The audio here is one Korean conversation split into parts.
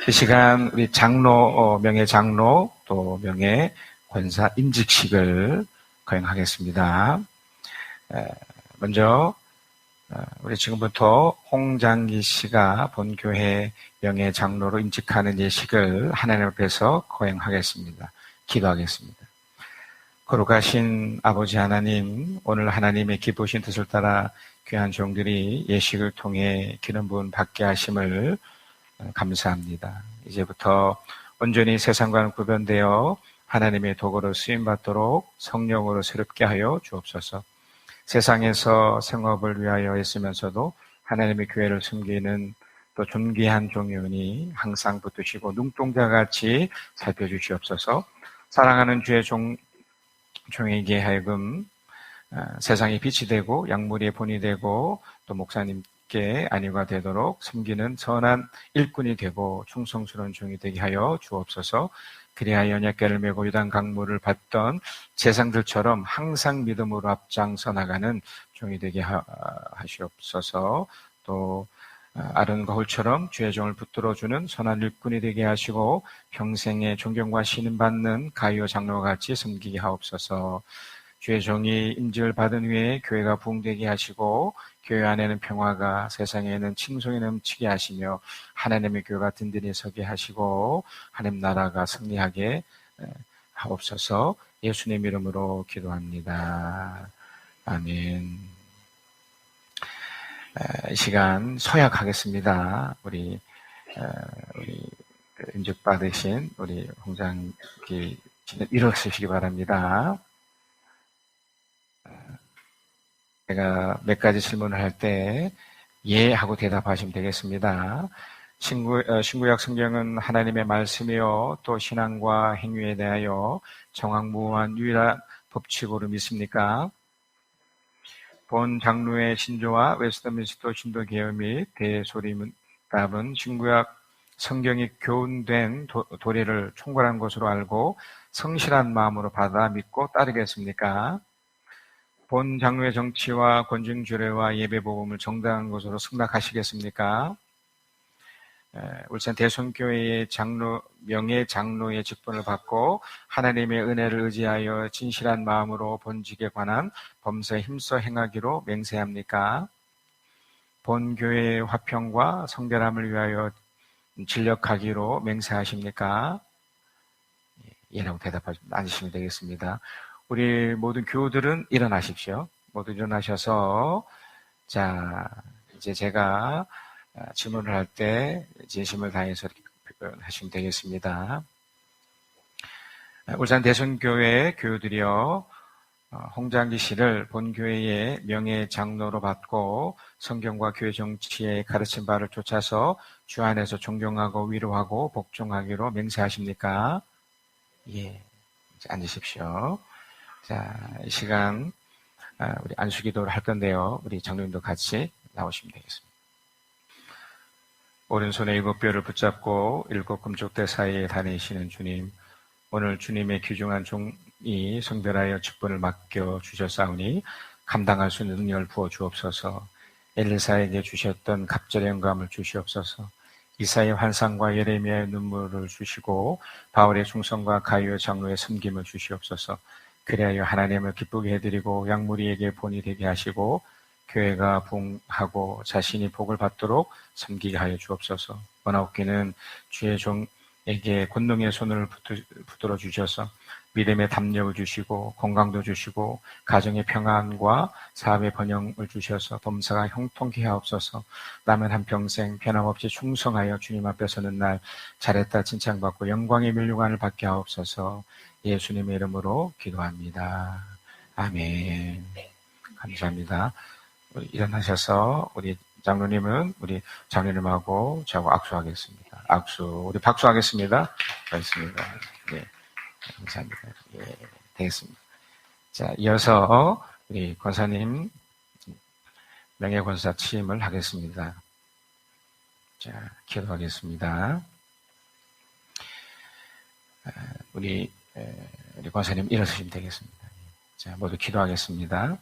이 시간 우리 장로, 명예 장로 또 명예 권사 임직식을 거행하겠습니다. 먼저 우리 지금부터 홍장기 씨가 본교회 명예 장로로 임직하는 예식을 하나님 앞에서 거행하겠습니다. 기도하겠습니다. 거룩하신 아버지 하나님, 오늘 하나님의 기쁘신 뜻을 따라 귀한 종들이 예식을 통해 기름 부음 받게 하심을 감사합니다. 이제부터 온전히 세상과는 구별되어 하나님의 도구로 쓰임받도록 성령으로 새롭게 하여 주옵소서. 세상에서 생업을 위하여 애쓰면서도 하나님의 교회를 섬기는 또 존귀한 종이오니 항상 붙드시고 눈동자같이 살펴주시옵소서. 사랑하는 주의 종에게 하여금 세상의 빛이 되고 약물의 본이 되고 또 목사님께 안위가 되도록 섬기는 선한 일꾼이 되고 충성스러운 종이 되게 하여 주옵소서. 그리하여 언약궤를 메고 유단 강물을 받던 제상들처럼 항상 믿음으로 앞장서 나가는 종이 되게 하시옵소서. 또 아론과 홀처럼 주의 종을 붙들어주는 선한 일꾼이 되게 하시고 평생의 존경과 신임받는 가이오 장로와 같이 섬기게 하옵소서. 주의 종이 임직을 받은 후에 교회가 부흥되게 하시고 교회 안에는 평화가, 세상에는 칭송이 넘치게 하시며 하나님의 교회가 든든히 서게 하시고 하나님 나라가 승리하게 하옵소서. 예수님 이름으로 기도합니다. 아멘. 이 시간 서약하겠습니다. 우리 임직 받으신 우리 홍장기 씨는 일어서시기 바랍니다. 제가 몇 가지 질문을 할 때 예 하고 대답하시면 되겠습니다. 신구약 성경은 하나님의 말씀이요 또 신앙과 행위에 대하여 정확무한 유일한 법칙으로 믿습니까? 본 장로의 신조와 웨스트민스터 신도 개혁 및 대소리답은 신구약 성경이 교훈된 도리를 총괄한 것으로 알고 성실한 마음으로 받아 믿고 따르겠습니까? 본 장로의 정치와 권중주례와 예배복음을 정당한 것으로 승낙하시겠습니까? 울산 대선교회의 명예 장로의 직분을 받고 하나님의 은혜를 의지하여 진실한 마음으로 본직에 관한 범사에 힘써 행하기로 맹세합니까? 본 교회의 화평과 성결함을 위하여 진력하기로 맹세하십니까? 예라고 앉으시면 되겠습니다. 우리 모든 교우들은 일어나십시오. 모두 일어나셔서 자 이제 제가 질문을 할 때 진심을 다해서 이렇게 표현하시면 되겠습니다. 울산 대선교회 교우들이여, 홍장기 씨를 본교회의 명예 장로로 받고 성경과 교회 정치에 가르친 바를 쫓아서 주 안에서 존경하고 위로하고 복종하기로 맹세하십니까? 예, 이제 앉으십시오. 자, 이 시간 우리 안수기도를 할 건데요. 우리 장로님도 같이 나오시면 되겠습니다. 오른손에 7뼈를 붙잡고 7 금쪽대 사이에 다니시는 주님, 오늘 주님의 귀중한 종이 성별하여 직분을 맡겨 주셨사오니 감당할 수 있는 능력을 부어 주옵소서. 엘리사에게 주셨던 갑절의 영감을 주시옵소서. 이사의 환상과 예레미야의 눈물을 주시고 바울의 충성과 가이오 장로의 섬김을 주시옵소서. 그리하여 하나님을 기쁘게 해드리고 약무리에게 본이 되게 하시고 교회가 부흥하고 자신이 복을 받도록 섬기게 하여 주옵소서. 원하옵기는 주의 종에게 권능의 손을 붙들어 주셔서 믿음의 담력을 주시고 건강도 주시고 가정의 평안과 사업의 번영을 주셔서 범사가 형통케 하옵소서. 남은 한평생 변함없이 충성하여 주님 앞에 서는 날 잘했다 칭찬받고 영광의 면류관을 받게 하옵소서. 예수님의 이름으로 기도합니다. 아멘. 감사합니다. 우리 일어나셔서 우리 장로님은 우리 장로님하고 저하고 악수하겠습니다. 악수. 우리 박수하겠습니다. 알겠습니다. 네. 감사합니다. 예, 되겠습니다. 자, 이어서 우리 권사님 명예권사 취임을 하겠습니다. 자, 기도하겠습니다. 우리 권사님 일어서시면 되겠습니다. 자, 모두 기도하겠습니다.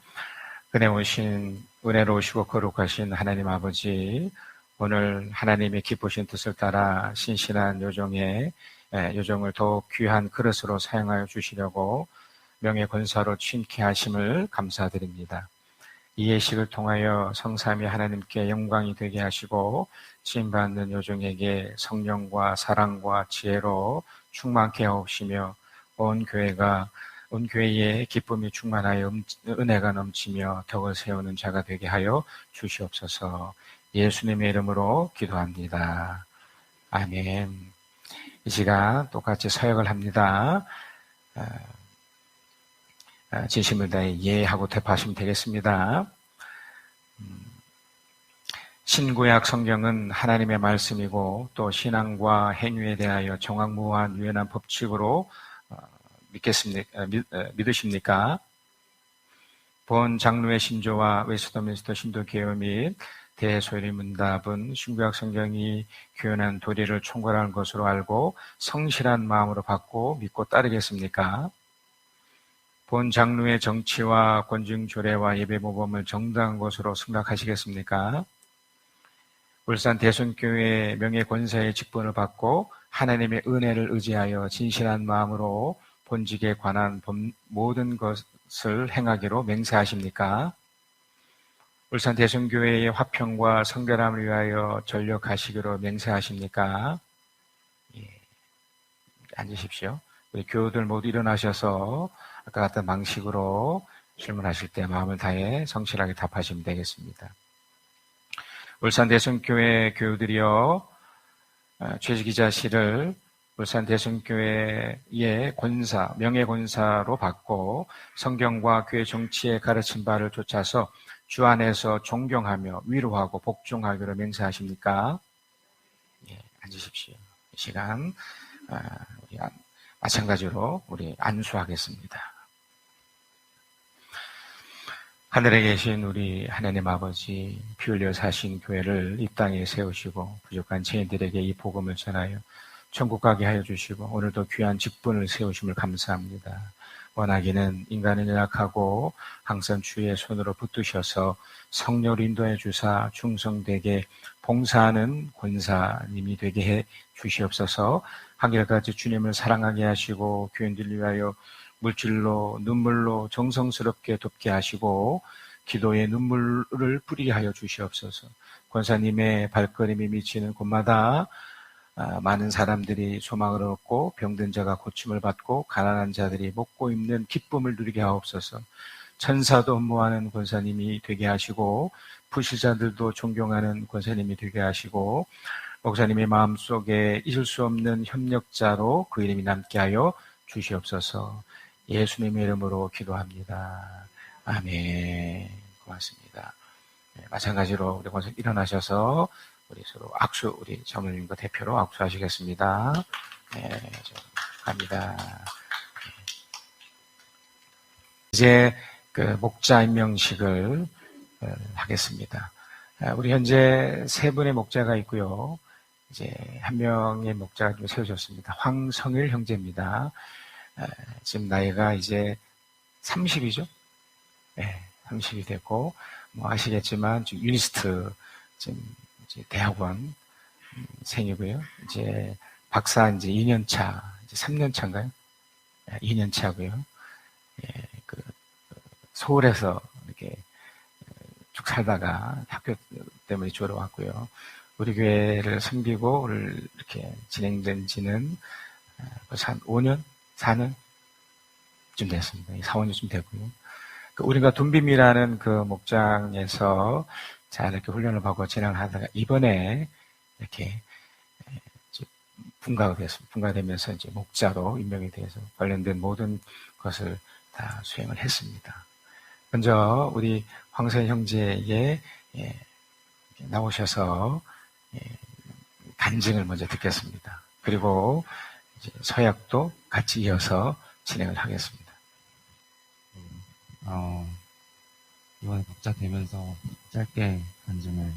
은혜로우시고 거룩하신 하나님 아버지, 오늘 하나님의 기쁘신 뜻을 따라 신실한 요정을 더욱 귀한 그릇으로 사용하여 주시려고 명예권사로 취임케 하심을 감사드립니다. 이 예식을 통하여 성삼위 하나님께 영광이 되게 하시고 취임받는 요정에게 성령과 사랑과 지혜로 충만케 하옵시며 온 교회에 기쁨이 충만하여 은혜가 넘치며 덕을 세우는 자가 되게 하여 주시옵소서. 예수님의 이름으로 기도합니다. 아멘. 이 시간 똑같이 서역을 합니다. 진심을 다해 예하고 대파하시면 되겠습니다. 신구약 성경은 하나님의 말씀이고 또 신앙과 행위에 대하여 정확무한 유연한 법칙으로 믿으십니까? 본 장로의 신조와 웨스트민스터 신도 개요 및 대소리 문답은 신구약 성경이 교훈한 도리를 총괄하는 것으로 알고 성실한 마음으로 받고 믿고 따르겠습니까? 본 장로의 정치와 권증 조례와 예배 모범을 정당한 것으로 생각하시겠습니까? 울산 대순교회 명예 권사의 직분을 받고 하나님의 은혜를 의지하여 진실한 마음으로 본직에 관한 모든 것을 행하기로 맹세하십니까? 울산 대순교회의 화평과 성결함을 위하여 전력하시기로 맹세하십니까? 예, 앉으십시오. 우리 교우들 모두 일어나셔서 아까 같은 방식으로 질문하실 때 마음을 다해 성실하게 답하시면 되겠습니다. 울산 대순교회 교우들이여, 최기자실을 울산 대순교회의 명예 권사로 받고 성경과 교회 정치에 가르친 바를 쫓아서 주 안에서 존경하며 위로하고 복종하기로 맹세하십니까? 예, 앉으십시오. 이 시간 마찬가지로 우리 안수하겠습니다. 하늘에 계신 우리 하나님 아버지, 피 흘려 사신 교회를 이 땅에 세우시고 부족한 죄인들에게 이 복음을 전하여 천국 가게 하여 주시고 오늘도 귀한 직분을 세우심을 감사합니다. 원하기는 인간은 연약하고 항상 주의 손으로 붙드셔서 성령을 인도해 주사 충성되게 봉사하는 권사님이 되게 해 주시옵소서. 한결같이 주님을 사랑하게 하시고 교인들을 위하여 물질로 눈물로 정성스럽게 돕게 하시고 기도의 눈물을 뿌리게 하여 주시옵소서. 권사님의 발걸음이 미치는 곳마다 많은 사람들이 소망을 얻고 병든 자가 고침을 받고 가난한 자들이 먹고 입는 기쁨을 누리게 하옵소서. 천사도 엄모하는 권사님이 되게 하시고 불신자들도 존경하는 권사님이 되게 하시고 목사님의 마음속에 잊을 수 없는 협력자로 그 이름이 남게 하여 주시옵소서. 예수님의 이름으로 기도합니다. 아멘. 고맙습니다. 네, 마찬가지로 우리 권사님 일어나셔서 우리 서로 악수, 우리 장로님과 대표로 악수하시겠습니다. 네, 갑니다. 이제 그 목자 임명식을 하겠습니다. 우리 현재 세 분의 목자가 있고요. 이제 한 명의 목자가 좀 세워졌습니다. 황성일 형제입니다. 지금 나이가 이제 30이죠? 네, 30이 됐고, 뭐 아시겠지만, 지금 유니스트, 지금 이제 대학원 생이고요. 이제 박사 이제 2년 차, 이제 3년 차인가요? 2년 차고요. 예, 서울에서 이렇게 쭉 살다가 학교 때문에 졸업 왔고요. 우리 교회를 섬기고 오늘 이렇게 진행된 지는 벌써 한 5년? 4년쯤 됐습니다. 4, 5년쯤 됐고요. 우리가 둠빔이라는 그 목장에서 잘 이렇게 훈련을 받고 진행을 하다가 이번에 이렇게 분가가 됐습니다. 분가되면서 이제 목자로 임명이 돼서 관련된 모든 것을 다 수행을 했습니다. 먼저 우리 황선 형제에게 나오셔서 간증을 먼저 듣겠습니다. 그리고 이제 서약도 같이 이어서 진행을 하겠습니다. 이번에 목자 되면서 짧게 간증을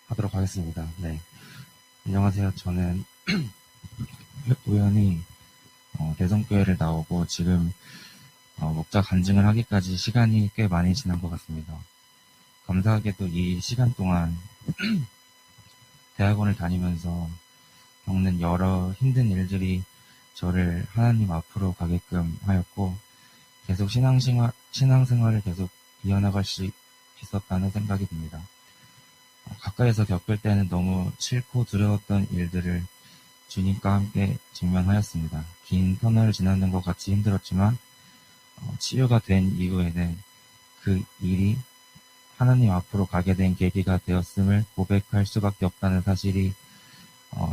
하도록 하겠습니다. 네. 안녕하세요. 저는 우연히 대성교회를 나오고 지금 목자 간증을 하기까지 시간이 꽤 많이 지난 것 같습니다. 감사하게도 이 시간 동안 대학원을 다니면서 겪는 여러 힘든 일들이 저를 하나님 앞으로 가게끔 하였고, 계속 신앙생활을 계속 이어나갈 수 있었다는 생각이 듭니다. 가까이서 겪을 때는 너무 싫고 두려웠던 일들을 주님과 함께 직면하였습니다. 긴 터널을 지나는 것 같이 힘들었지만 치유가 된 이후에는 그 일이 하나님 앞으로 가게 된 계기가 되었음을 고백할 수밖에 없다는 사실이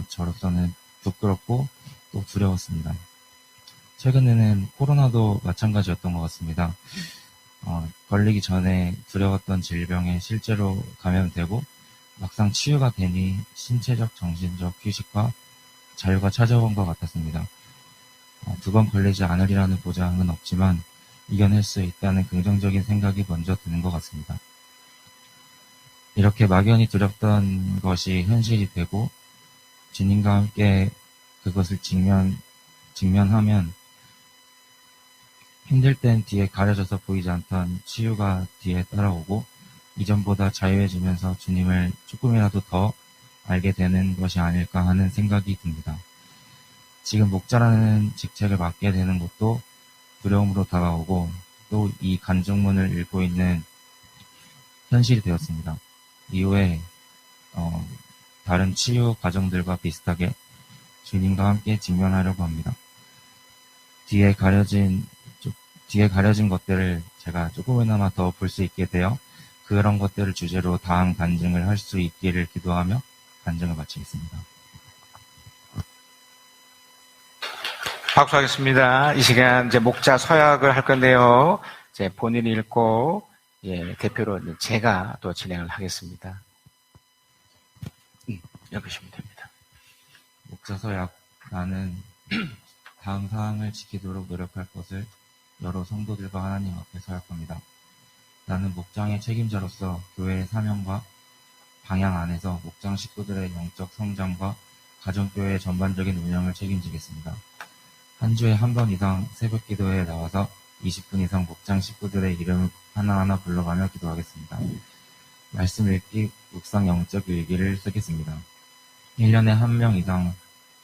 저로서는 부끄럽고 또 두려웠습니다. 최근에는 코로나도 마찬가지였던 것 같습니다. 걸리기 전에 두려웠던 질병에 실제로 감염되고 막상 치유가 되니 신체적, 정신적 휴식과 자유가 찾아온 것 같았습니다. 두 번 걸리지 않으리라는 보장은 없지만 이겨낼 수 있다는 긍정적인 생각이 먼저 드는 것 같습니다. 이렇게 막연히 두렵던 것이 현실이 되고 주님과 함께 그것을 직면하면 힘들 땐 뒤에 가려져서 보이지 않던 치유가 뒤에 따라오고 이전보다 자유해지면서 주님을 조금이라도 더 알게 되는 것이 아닐까 하는 생각이 듭니다. 지금 목자라는 직책을 맡게 되는 것도 두려움으로 다가오고 또 이 간증문을 읽고 있는 현실이 되었습니다. 이후에 다른 치유 과정들과 비슷하게 주님과 함께 직면하려고 합니다. 뒤에 가려진 것들을 제가 조금이나마 더 볼 수 있게 되어 그런 것들을 주제로 다음 간증을 할 수 있기를 기도하며 간증을 마치겠습니다. 박수하겠습니다. 이 시간 이제 목자 서약을 할 건데요. 이제 본인이 읽고 대표로 제가 또 진행을 하겠습니다. 읽으시면 됩니다. 목자 서약. 나는 다음 사항을 지키도록 노력할 것을 여러 성도들과 하나님 앞에 서약합니다. 나는 목장의 책임자로서 교회의 사명과 방향 안에서 목장 식구들의 영적 성장과 가정교회의 전반적인 운영을 책임지겠습니다. 한 주에 한 번 이상 새벽 기도회에 나와서 20분 이상 목장 식구들의 이름을 하나하나 불러가며 기도하겠습니다. 말씀 읽기, 묵상 영적 일기를 쓰겠습니다. 1년에 한 명 이상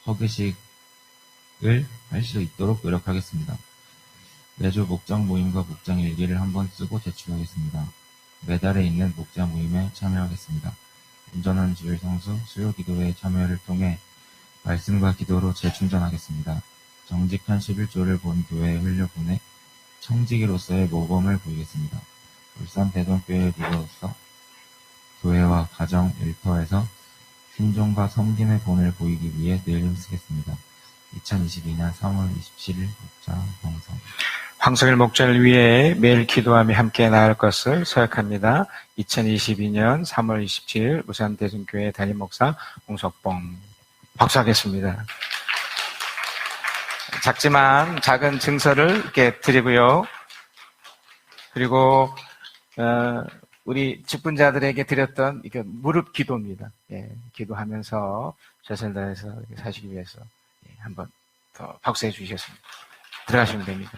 허그식을 할 수 있도록 노력하겠습니다. 매주 목장 모임과 목장 일기를 한번 쓰고 제출하겠습니다. 매달에 있는 목장 모임에 참여하겠습니다. 온전한 주일 성수, 수요 기도회의 참여를 통해 말씀과 기도로 재충전하겠습니다. 정직한 11조를 본 교회에 흘려보내 청지기로서의 모범을 보이겠습니다. 울산 대동교회 리더로서 교회와 가정 일터에서 순종과 섬김의 본을 보이기 위해 늘 힘쓰겠습니다. 2022년 3월 27일 목자 방송. 황성일 목자를 위해 매일 기도하며 함께 나갈 것을 서약합니다. 2022년 3월 27일 울산 대성교회 담임 목사 홍석봉. 박수하겠습니다. 작지만 작은 증서를 이렇게 드리고요. 그리고 우리 직분자들에게 드렸던 이게 무릎 기도입니다. 기도하면서 최선을 다해서 사시기 위해서 한번 더 박수해 주셨습니다. 들어가시면 됩니다.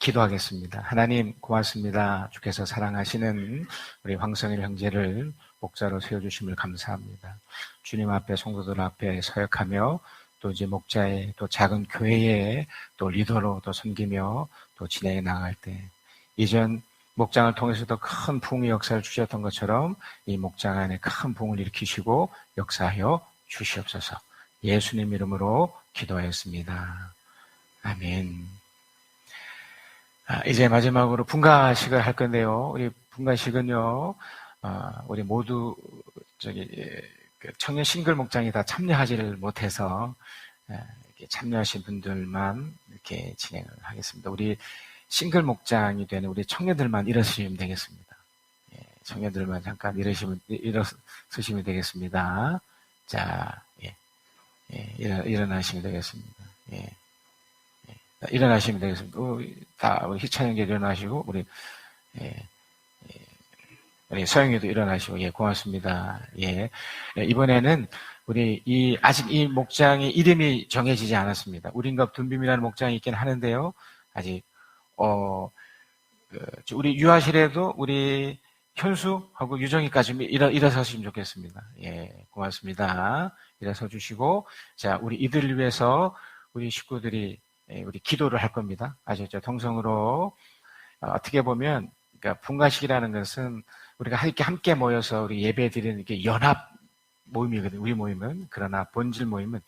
기도하겠습니다. 하나님 고맙습니다. 주께서 사랑하시는 우리 황성일 형제를 목자로 세워주심을 감사합니다. 주님 앞에 성도들 앞에 서약하며 또 이제 목자의 또 작은 교회의 또 리더로 또 섬기며 또 진행해 나갈 때 이전 목장을 통해서도 큰 부흥의 역사를 주셨던 것처럼 이 목장 안에 큰 부흥을 일으키시고 역사하여 주시옵소서. 예수님 이름으로 기도하였습니다. 아멘. 이제 마지막으로 분가식을 할 건데요. 우리 분가식은요, 우리 모두 청년 싱글 목장이 다 참여하지를 못해서 이렇게 참여하신 분들만 이렇게 진행을 하겠습니다. 우리 싱글 목장이 되는 우리 청년들만 일어서시면 되겠습니다. 청년들만 잠깐 일어서시면 되겠습니다. 자, 일어나시면 되겠습니다. 일어나시면 되겠습니다. 다 우리 희찬 형제 일어나시고 우리 서영이도 일어나시고 고맙습니다. 이번에는 우리 아직 이 목장의 이름이 정해지지 않았습니다. 우린갑 둔빔이라는 목장이 있긴 하는데요. 아직 우리 유아실에도 우리 현수하고 유정이까지 일어서시면 좋겠습니다. 예, 고맙습니다. 일어서 주시고, 자, 우리 이들을 위해서 우리 식구들이 우리 기도를 할 겁니다. 아시죠? 동성으로 어떻게 보면 그러니까 분가식이라는 것은 우리가 이렇게 함께 모여서 우리 예배 드리는 게 연합 모임이거든요. 우리 모임은. 그러나 본질 모임은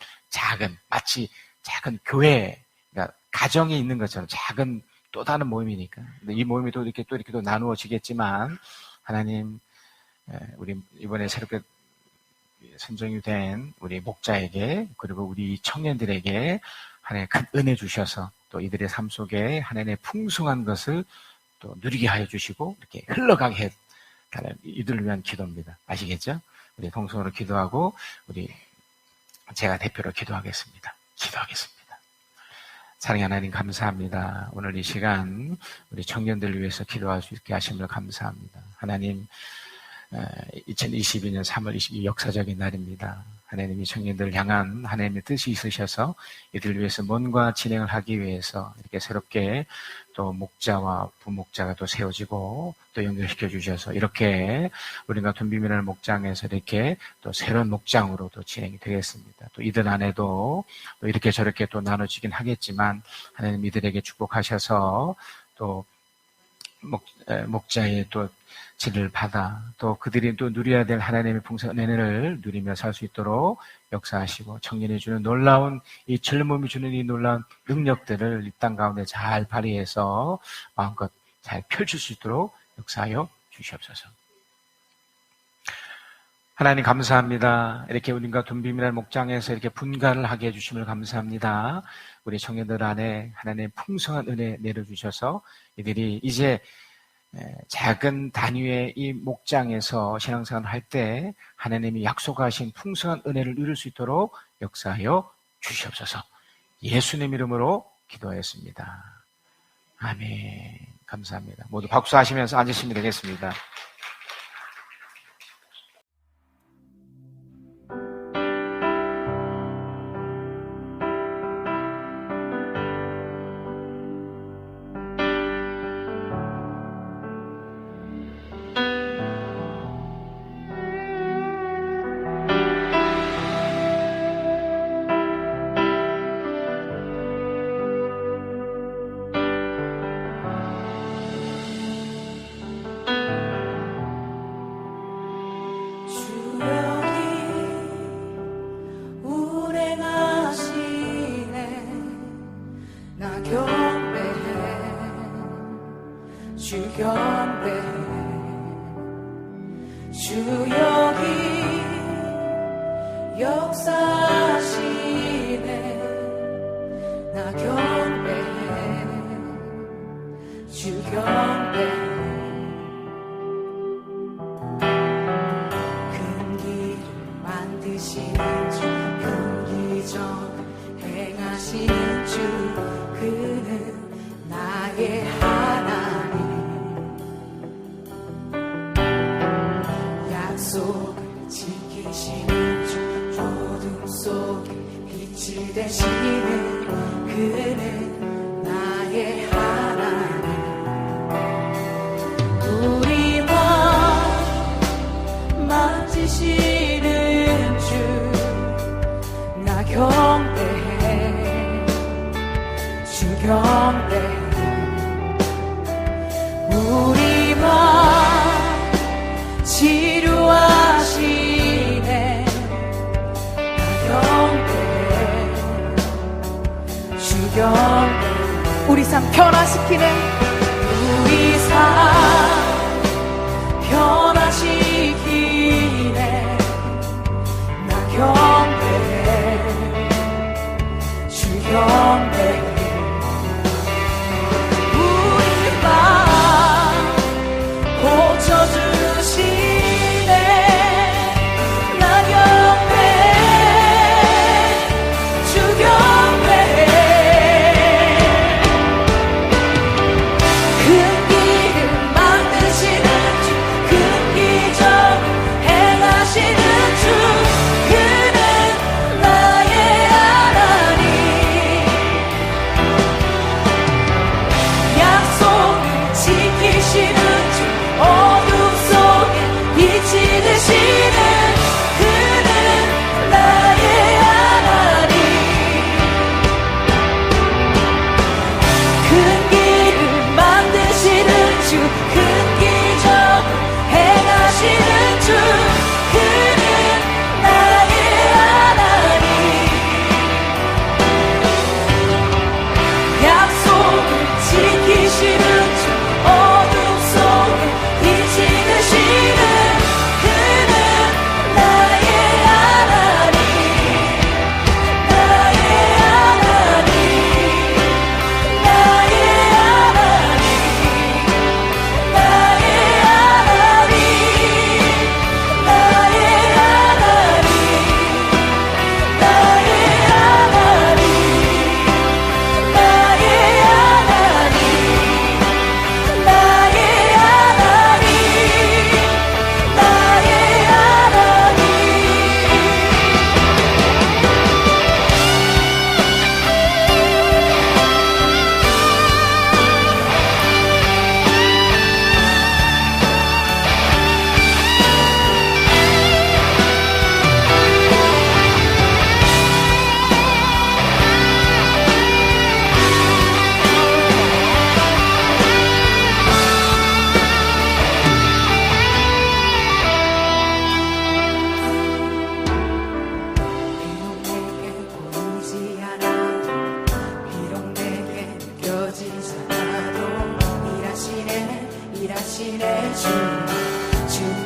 마치 작은 교회, 그러니까 가정에 있는 것처럼 작은 또 다른 모임이니까. 근데 이 모임이 또 이렇게 또 나누어지겠지만, 하나님, 우리 이번에 새롭게 선정이 된 우리 목자에게, 그리고 우리 청년들에게 하나님의 큰 은혜 주셔서 또 이들의 삶 속에 하나님의 풍성한 것을 또 누리게 하여 주시고, 이렇게 흘러가게 해 달라는 이들을 위한 기도입니다. 아시겠죠? 우리 동성으로 기도하고, 제가 대표로 기도하겠습니다. 사랑의 하나님 감사합니다. 오늘 이 시간 우리 청년들을 위해서 기도할 수 있게 하심을 감사합니다. 하나님, 2022년 3월 22일 역사적인 날입니다. 하나님이 청년들을 향한 하나님의 뜻이 있으셔서 이들을 위해서 뭔가 진행을 하기 위해서 이렇게 새롭게 또 목자와 부목자가 또 세워지고 또 연결시켜 주셔서 이렇게 우리가 둔비미라는 목장에서 이렇게 또 새로운 목장으로 또 진행이 되겠습니다. 또 이들 안에도 또 이렇게 저렇게 또 나눠지긴 하겠지만 하나님 이들에게 축복하셔서 또 목자의 또 진을 받아 또 그들이 또 누려야 될 하나님의 풍성한 은혜를 누리며 살 수 있도록 역사하시고 청년이 주는 놀라운 이 젊음이 주는 이 놀라운 능력들을 이 땅 가운데 잘 발휘해서 마음껏 잘 펼칠 수 있도록 역사하여 주시옵소서. 하나님 감사합니다. 이렇게 우리가 둔비미라는 목장에서 이렇게 분가를 하게 해주심을 감사합니다. 우리 청년들 안에 하나님의 풍성한 은혜 내려주셔서 이들이 이제 작은 단위의 이 목장에서 신앙생활을 할 때 하나님이 약속하신 풍성한 은혜를 누릴 수 있도록 역사하여 주시옵소서. 예수님 이름으로 기도하였습니다. 아멘. 감사합니다. 모두 박수하시면서 앉으시면 되겠습니다. 우리 삶 변화시키는 우리 삶 변화시키네 나 경배해 주 경배해 우리 맘 고쳐주시네 나 경배해 주 경배해 큰 길을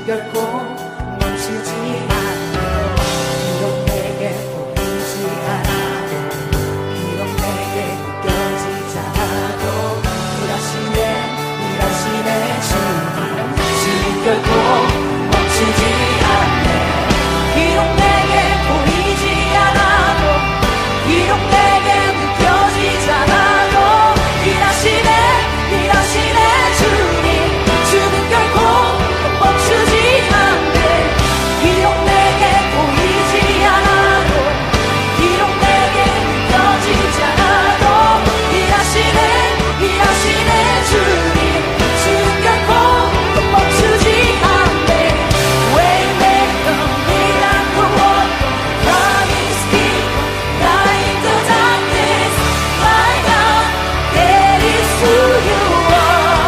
결코 멈추지 않네. 비록 내게 보이지 않아도 비록 내게 느껴지지 않아도 일하시네 주님 결코 멈추지 않네. 비록 내게 보이지 않아도 비록 내게 느껴지지 않아도 일하시네 주님 결코 멈추지 않네. 비록 내게 보이지 않아도 비록 내게 느껴지지 않아도 일하시네 주님 결코 멈추지 않네. Waymaker, miracle worker, promise keeper, light in the darkness, my God, that is who you are.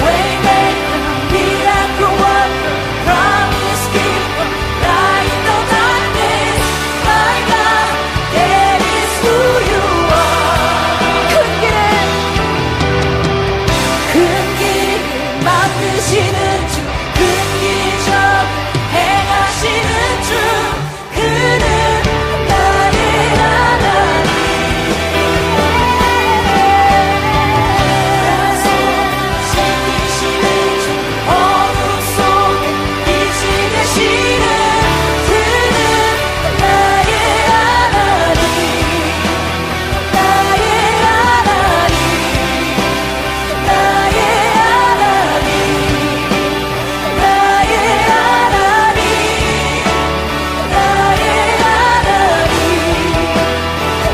Waymaker, miracle worker, promise keeper, light in the darkness, my God, that is who you are. 큰 길을 만드시는 주, 큰 기적을 행하시는 주, 그는 나의 하나님. 나서 지키시는 주, 어둠 속에 빛이 되시는 그는 나의 하나님. 나의 하나님. 나의 하나님. 나의 하나님. 나의 하나님.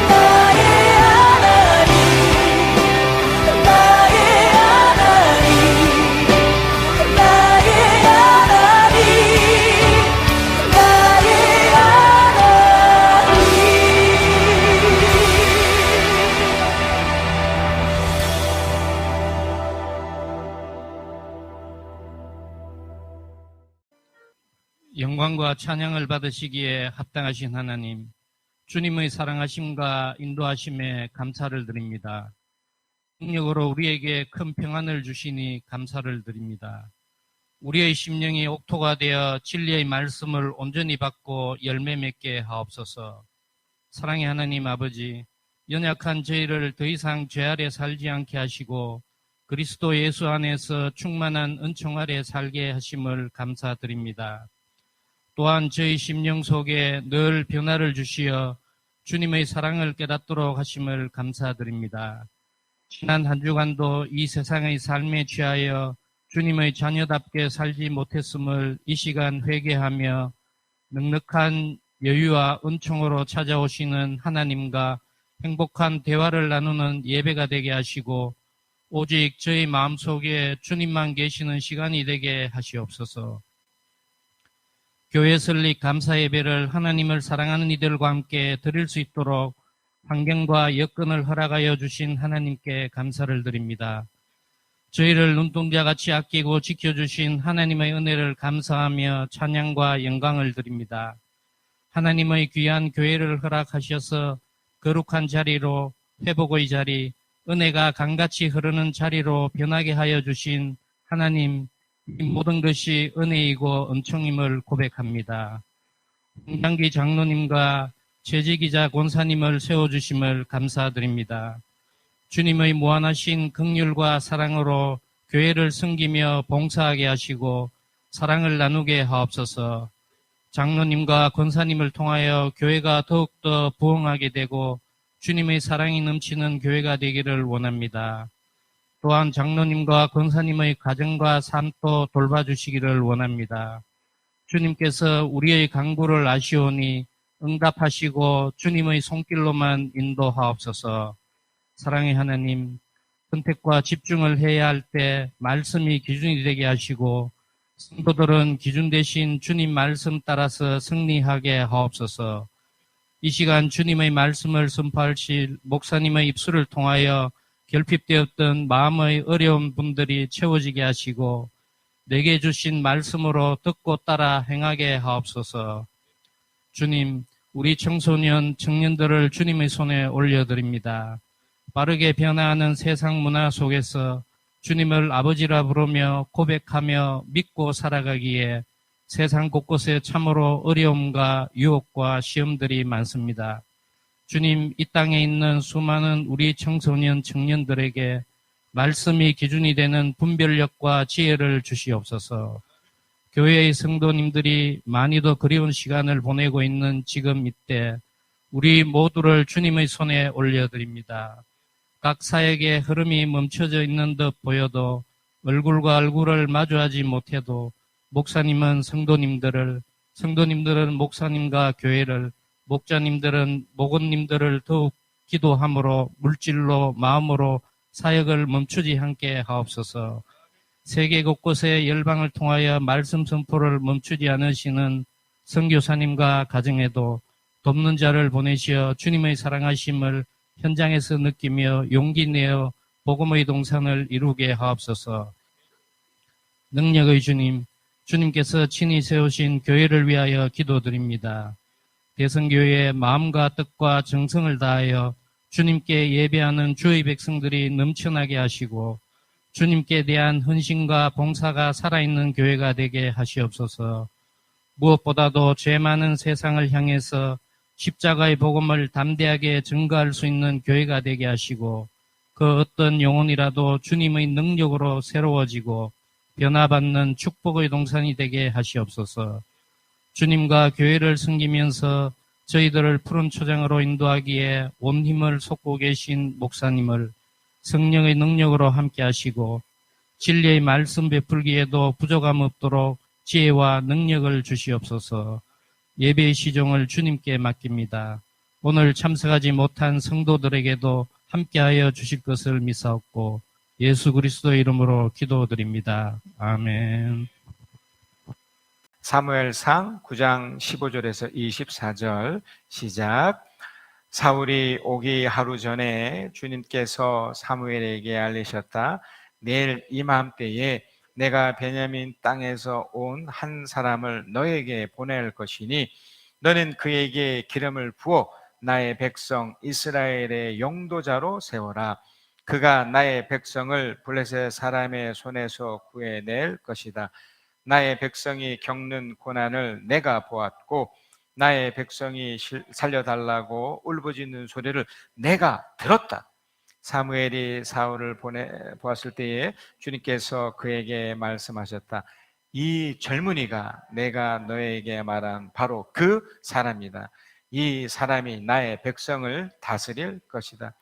나의 하나님. 나의 하나님. 나의 영광과 찬양을 받으시기에 합당하신 하나님, 주님의 사랑하심과 인도하심에 감사를 드립니다. 능력으로 우리에게 큰 평안을 주시니 감사를 드립니다. 우리의 심령이 옥토가 되어 진리의 말씀을 온전히 받고 열매 맺게 하옵소서. 사랑의 하나님 아버지, 연약한 저희를 더 이상 죄 아래 살지 않게 하시고 그리스도 예수 안에서 충만한 은총 아래 살게 하심을 감사드립니다. 또한 저희 심령 속에 늘 변화를 주시어 주님의 사랑을 깨닫도록 하심을 감사드립니다. 지난 한 주간도 이 세상의 삶에 취하여 주님의 자녀답게 살지 못했음을 이 시간 회개하며 넉넉한 여유와 은총으로 찾아오시는 하나님과 행복한 대화를 나누는 예배가 되게 하시고 오직 저희 마음속에 주님만 계시는 시간이 되게 하시옵소서. 교회 설립 감사 예배를 하나님을 사랑하는 이들과 함께 드릴 수 있도록 환경과 여건을 허락하여 주신 하나님께 감사를 드립니다. 저희를 눈동자같이 아끼고 지켜주신 하나님의 은혜를 감사하며 찬양과 영광을 드립니다. 하나님의 귀한 교회를 허락하셔서 거룩한 자리로 회복의 자리, 은혜가 강같이 흐르는 자리로 변하게 하여 주신 하나님, 이 모든 것이 은혜이고 은총임을 고백합니다. 홍장기 장로님과 재직기자 권사님을 세워주심을 감사드립니다. 주님의 무한하신 긍휼과 사랑으로 교회를 섬기며 봉사하게 하시고 사랑을 나누게 하옵소서. 장로님과 권사님을 통하여 교회가 더욱더 부흥하게 되고 주님의 사랑이 넘치는 교회가 되기를 원합니다. 또한 장로님과 권사님의 가정과 삶도 돌봐주시기를 원합니다. 주님께서 우리의 간구를 아시오니 응답하시고 주님의 손길로만 인도하옵소서. 사랑의 하나님, 선택과 집중을 해야 할 때 말씀이 기준이 되게 하시고 성도들은 기준 대신 주님 말씀 따라서 승리하게 하옵소서. 이 시간 주님의 말씀을 선포하실 목사님의 입술을 통하여 결핍되었던 마음의 어려운 분들이 채워지게 하시고 내게 주신 말씀으로 듣고 따라 행하게 하옵소서. 주님, 우리 청소년, 청년들을 주님의 손에 올려드립니다. 빠르게 변화하는 세상 문화 속에서 주님을 아버지라 부르며 고백하며 믿고 살아가기에 세상 곳곳에 참으로 어려움과 유혹과 시험들이 많습니다. 주님, 이 땅에 있는 수많은 우리 청소년, 청년들에게 말씀이 기준이 되는 분별력과 지혜를 주시옵소서. 교회의 성도님들이 많이도 그리운 시간을 보내고 있는 지금 이때 우리 모두를 주님의 손에 올려드립니다. 각 사역의 흐름이 멈춰져 있는 듯 보여도 얼굴과 얼굴을 마주하지 못해도 목사님은 성도님들을, 성도님들은 목사님과 교회를, 목자님들은 목원님들을 더욱 기도함으로 물질로 마음으로 사역을 멈추지 않게 하옵소서. 세계 곳곳에 열방을 통하여 말씀 선포를 멈추지 않으시는 선교사님과 가정에도 돕는 자를 보내시어 주님의 사랑하심을 현장에서 느끼며 용기 내어 복음의 동산을 이루게 하옵소서. 능력의 주님, 주님께서 친히 세우신 교회를 위하여 기도드립니다. 대성교회의 마음과 뜻과 정성을 다하여 주님께 예배하는 주의 백성들이 넘쳐나게 하시고 주님께 대한 헌신과 봉사가 살아있는 교회가 되게 하시옵소서. 무엇보다도 죄 많은 세상을 향해서 십자가의 복음을 담대하게 증거할 수 있는 교회가 되게 하시고 그 어떤 영혼이라도 주님의 능력으로 새로워지고 변화받는 축복의 동산이 되게 하시옵소서. 주님과 교회를 섬기면서 저희들을 푸른 초장으로 인도하기에 온 힘을 쏟고 계신 목사님을 성령의 능력으로 함께 하시고 진리의 말씀 베풀기에도 부족함 없도록 지혜와 능력을 주시옵소서. 예배의 시종을 주님께 맡깁니다. 오늘 참석하지 못한 성도들에게도 함께하여 주실 것을 믿사옵고 예수 그리스도의 이름으로 기도드립니다. 아멘. 사무엘상 9장 15절에서 24절 시작. 사울이 오기 하루 전에 주님께서 사무엘에게 알리셨다. 내일 이맘때에 내가 베냐민 땅에서 온 한 사람을 너에게 보낼 것이니 너는 그에게 기름을 부어 나의 백성 이스라엘의 용도자로 세워라. 그가 나의 백성을 블레셋 사람의 손에서 구해낼 것이다. 나의 백성이 겪는 고난을 내가 보았고 나의 백성이 살려달라고 울부짖는 소리를 내가 들었다. 사무엘이 사울을 보았을 때에 주님께서 그에게 말씀하셨다. 이 젊은이가 내가 너에게 말한 바로 그 사람이다. 이 사람이 나의 백성을 다스릴 것이다.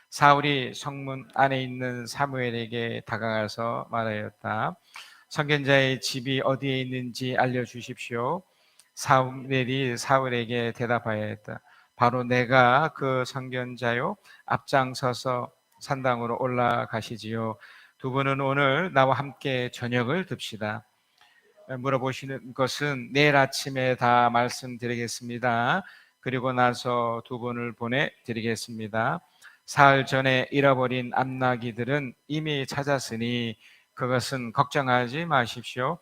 사울이 성문 안에 있는 사무엘에게 다가가서 말하였다. 선견자의 집이 어디에 있는지 알려주십시오. 사무엘이 사울에게 대답하였다. 바로 내가 그 선견자요. 앞장서서 산당으로 올라가시지요. 두 분은 오늘 나와 함께 저녁을 듭시다. 물어보시는 것은 내일 아침에 다 말씀드리겠습니다. 그리고 나서 두 분을 보내드리겠습니다. 사흘 전에 잃어버린 암나기들은 이미 찾았으니 그것은 걱정하지 마십시오.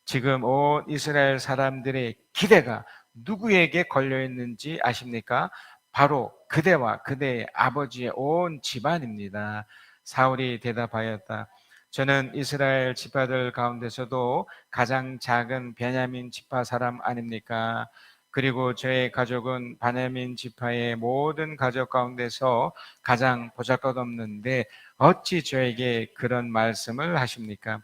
지금 온 이스라엘 사람들의 기대가 누구에게 걸려있는지 아십니까? 바로 그대와 그대의 아버지의 온 집안입니다. 사울이 대답하였다. 저는 이스라엘 지파들 가운데서도 가장 작은 베냐민 지파 사람 아닙니까? 그리고 저의 가족은 베냐민 지파의 모든 가족 가운데서 가장 보잘것없는데 어찌 저에게 그런 말씀을 하십니까?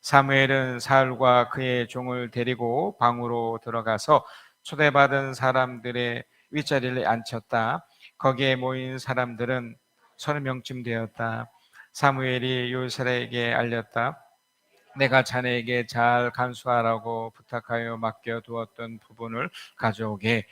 사무엘은 사울과 그의 종을 데리고 방으로 들어가서 초대받은 사람들의 윗자리를 앉혔다. 거기에 모인 사람들은 30명쯤 되었다. 사무엘이 요셉에게 알렸다. 내가 자네에게 잘 간수하라고 부탁하여 맡겨두었던 부분을 가져오게.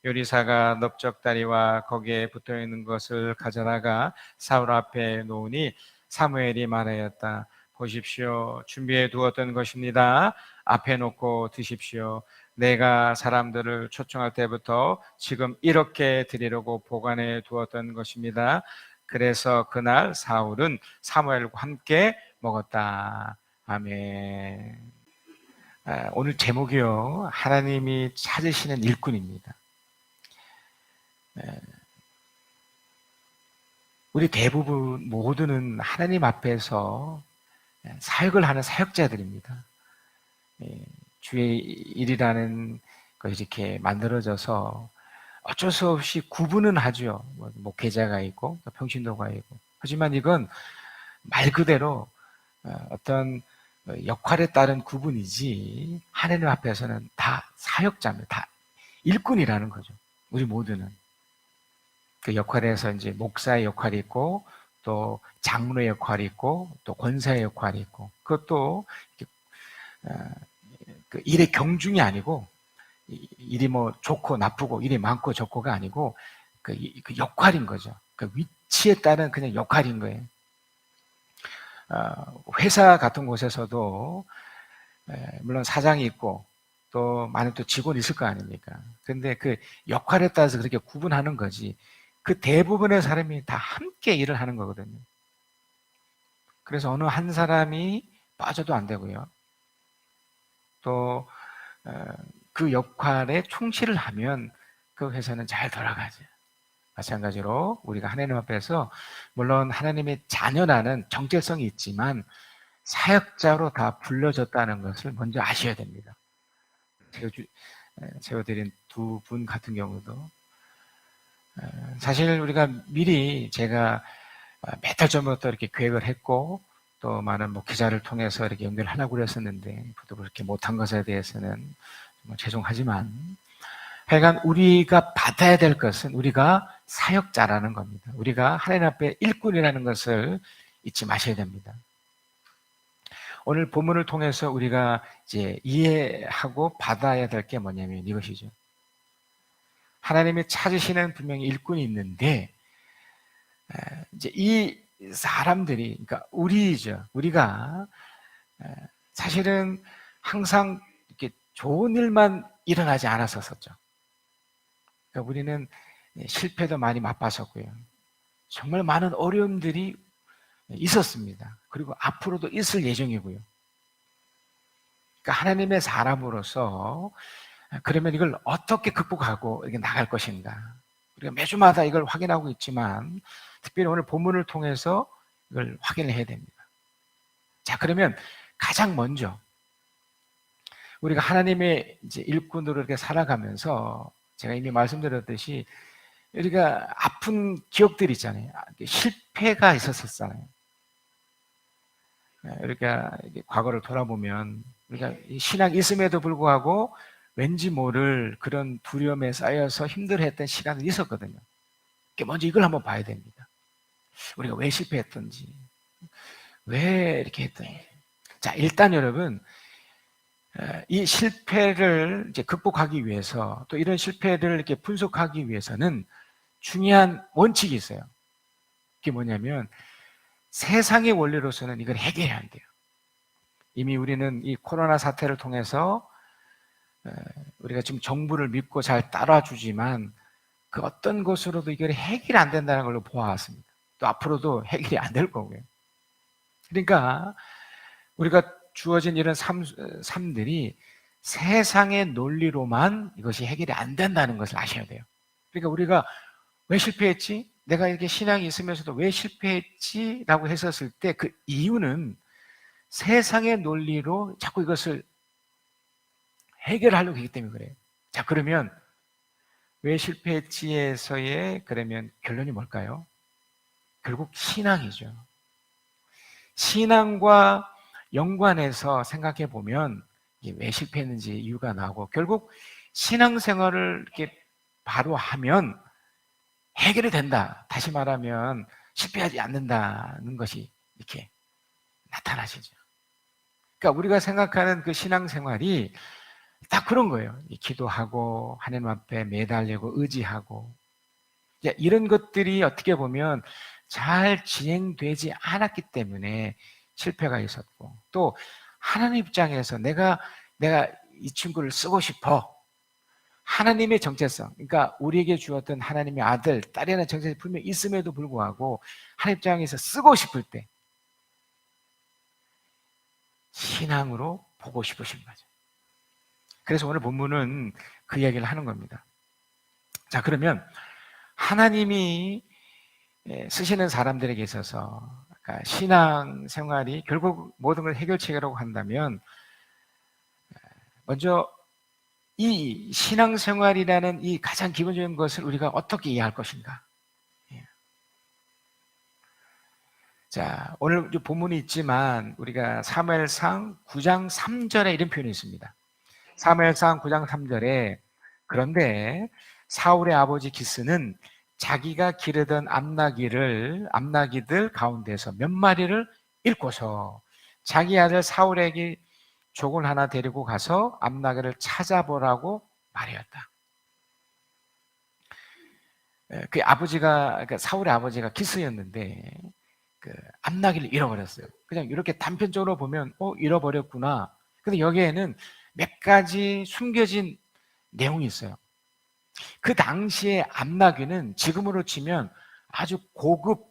요리사가 넓적다리와 거기에 붙어있는 것을 가져다가 사울 앞에 놓으니 사무엘이 말하였다. 보십시오. 준비해 두었던 것입니다. 앞에 놓고 드십시오. 내가 사람들을 초청할 때부터 지금 이렇게 드리려고 보관해 두었던 것입니다. 그래서 그날 사울은 사무엘과 함께 먹었다. 아멘. 오늘 제목이요. 하나님이 찾으시는 일꾼입니다. 우리 대부분 모두는 하나님 앞에서 사역을 하는 사역자들입니다. 예, 주의 일이라는 것이 이렇게 만들어져서 어쩔 수 없이 구분은 하죠. 목회자가 있고 평신도가 있고. 하지만 이건 말 그대로 어떤 역할에 따른 구분이지 하나님 앞에서는 다 사역자입니다. 다 일꾼이라는 거죠. 우리 모두는. 그 역할에서 이제 목사의 역할이 있고 또 장로의 역할이 있고 또 권사의 역할이 있고 그것도 그 일의 경중이 아니고 일이 뭐 좋고 나쁘고 일이 많고 적고가 아니고 그 역할인 거죠. 그 위치에 따른 그냥 역할인 거예요. 회사 같은 곳에서도 물론 사장이 있고 또 많은 또 직원이 있을 거 아닙니까? 근데 그 역할에 따라서 그렇게 구분하는 거지 그 대부분의 사람이 다 함께 일을 하는 거거든요. 그래서 어느 한 사람이 빠져도 안 되고요. 또 그 역할에 충실을 하면 그 회사는 잘 돌아가죠. 마찬가지로 우리가 하나님 앞에서 물론 하나님의 자녀라는 정체성이 있지만 사역자로 다 불려졌다는 것을 먼저 아셔야 됩니다. 세워드린 두 분 같은 경우도 사실 우리가 미리 제가 몇 달 전부터 이렇게 계획을 했고 또 많은 기자를 통해서 이렇게 연결을 하려고 그랬었는데 그것도 그렇게 못한 것에 대해서는 정말 죄송하지만 하여간 우리가 받아야 될 것은 우리가 사역자라는 겁니다. 우리가 하나님 앞에 일꾼이라는 것을 잊지 마셔야 됩니다. 오늘 본문을 통해서 우리가 이제 이해하고 받아야 될 게 뭐냐면 이것이죠. 하나님이 찾으시는 분명히 일꾼이 있는데 이제 이 사람들이 그러니까 우리죠. 우리가 사실은 항상 이렇게 좋은 일만 일어나지 않았었죠. 그러니까 우리는 실패도 많이 맛봤었고요. 정말 많은 어려움들이 있었습니다. 그리고 앞으로도 있을 예정이고요. 그러니까 하나님의 사람으로서 그러면 이걸 어떻게 극복하고 이렇게 나갈 것인가? 우리가 매주마다 이걸 확인하고 있지만 특별히 오늘 본문을 통해서 이걸 확인을 해야 됩니다. 자, 그러면 가장 먼저 우리가 하나님의 이제 일꾼으로 이렇게 살아가면서 제가 이미 말씀드렸듯이 우리가 아픈 기억들이 있잖아요. 실패가 있었잖아요. 우리가 과거를 돌아보면 우리가 신앙이 있음에도 불구하고 왠지 모를 그런 두려움에 쌓여서 힘들어했던 시간이 있었거든요. 먼저 이걸 한번 봐야 됩니다. 우리가 왜 실패했던지, 왜 이렇게 했던지. 자, 일단 여러분, 이 실패를 이제 극복하기 위해서 또 이런 실패를 이렇게 분석하기 위해서는 중요한 원칙이 있어요. 그게 뭐냐면 세상의 원리로서는 이걸 해결해야 안 돼요. 이미 우리는 이 코로나 사태를 통해서 우리가 지금 정부를 믿고 잘 따라주지만 그 어떤 것으로도 이걸 해결이 안 된다는 걸로 보아왔습니다. 또 앞으로도 해결이 안 될 거고요. 그러니까 우리가 주어진 이런 삶들이 세상의 논리로만 이것이 해결이 안 된다는 것을 아셔야 돼요. 그러니까 우리가 왜 실패했지? 내가 이렇게 신앙이 있으면서도 왜 실패했지? 라고 했었을 때 그 이유는 세상의 논리로 자꾸 이것을 해결하려고 하기 때문에 그래요. 자, 그러면 왜 실패했지에서의 그러면 결론이 뭘까요? 결국 신앙이죠. 신앙과 연관해서 생각해 보면 왜 실패했는지 이유가 나오고 결국 신앙생활을 이렇게 바로 하면 해결이 된다. 다시 말하면 실패하지 않는다는 것이 이렇게 나타나시죠. 그러니까 우리가 생각하는 그 신앙생활이 딱 그런 거예요. 기도하고 하나님 앞에 매달리고 의지하고 이런 것들이 어떻게 보면 잘 진행되지 않았기 때문에 실패가 있었고 또 하나님 입장에서 내가 이 친구를 쓰고 싶어. 하나님의 정체성, 그러니까 우리에게 주었던 하나님의 아들, 딸이라는 정체성이 분명히 있음에도 불구하고 하나님 입장에서 쓰고 싶을 때 신앙으로 보고 싶으신 거죠. 그래서 오늘 본문은 그 이야기를 하는 겁니다. 자, 그러면 하나님이 쓰시는 사람들에게 있어서 그러니까 신앙 생활이 결국 모든 걸 해결책이라고 한다면 먼저 이 신앙 생활이라는 이 가장 기본적인 것을 우리가 어떻게 이해할 것인가? 예. 자, 오늘 본문이 있지만 우리가 사무엘상 9장 3절에 이런 표현이 있습니다. 사무엘상 9장 3절에 그런데 사울의 아버지 기스는 자기가 기르던 암나기들 가운데서 몇 마리를 잃고서 자기 아들 사울에게 족을 하나 데리고 가서 암나기를 찾아보라고 말하였다. 그 아버지가, 그러니까 사울의 아버지가 기스였는데 그 암나기를 잃어버렸어요. 그냥 이렇게 단편적으로 보면 잃어버렸구나. 근데 여기에는 몇 가지 숨겨진 내용이 있어요. 그 당시에 암나귀는 지금으로 치면 아주 고급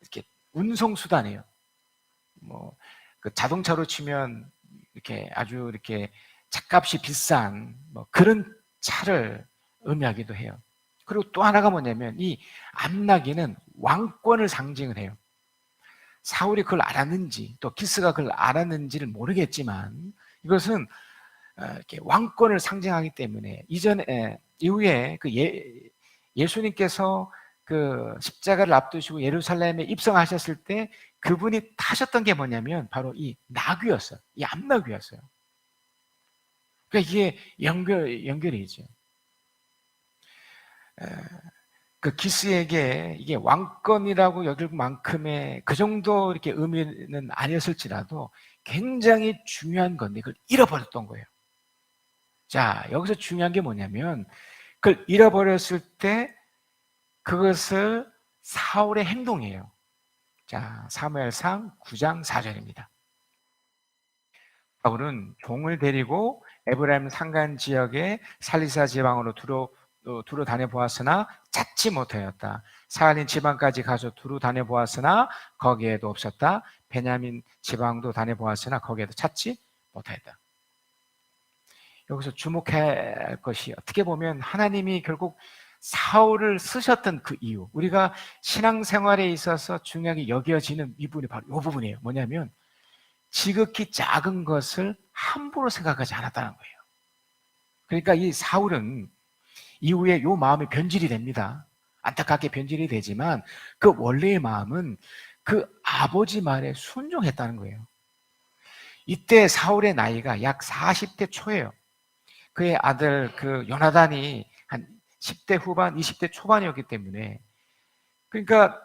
이렇게 운송 수단이에요. 뭐 그 자동차로 치면 이렇게 아주 이렇게 차값이 비싼 뭐 그런 차를 의미하기도 해요. 그리고 또 하나가 뭐냐면 이 암나귀는 왕권을 상징을 해요. 사울이 그걸 알았는지 또 기스가 그걸 알았는지를 모르겠지만 이것은 이렇게 왕권을 상징하기 때문에 이후에 그 예수님께서 그 십자가를 앞두시고 예루살렘에 입성하셨을 때 그분이 타셨던 게 뭐냐면 바로 이 나귀였어요. 이 암나귀였어요. 그러니까 이게 연결이죠. 그 기스에게 이게 왕권이라고 여길 만큼의 그 정도 이렇게 의미는 아니었을지라도 굉장히 중요한 건데 그걸 잃어버렸던 거예요. 자, 여기서 중요한 게 뭐냐면 그걸 잃어버렸을 때 그것을 사울의 행동이에요. 자, 사무엘상 9장 4절입니다. 사울은 종을 데리고 에브라임 산간 지역의 살리사 지방으로 두루 다녀보았으나 찾지 못하였다. 사할린 지방까지 가서 두루 다녀보았으나 거기에도 없었다. 베냐민 지방도 다녀보았으나 거기에도 찾지 못하였다. 여기서 주목해야 할 것이 어떻게 보면 하나님이 결국 사울을 쓰셨던 그 이유, 우리가 신앙생활에 있어서 중요하게 여겨지는 이 부분이 바로 이 부분이에요. 뭐냐면 지극히 작은 것을 함부로 생각하지 않았다는 거예요. 그러니까 이 사울은 이후에 이 마음이 변질이 됩니다. 안타깝게 변질이 되지만 그 원래의 마음은 그 아버지 말에 순종했다는 거예요. 이때 사울의 나이가 약 40대 초예요. 그의 아들 그 요나단이 한 10대 후반, 20대 초반이었기 때문에 그러니까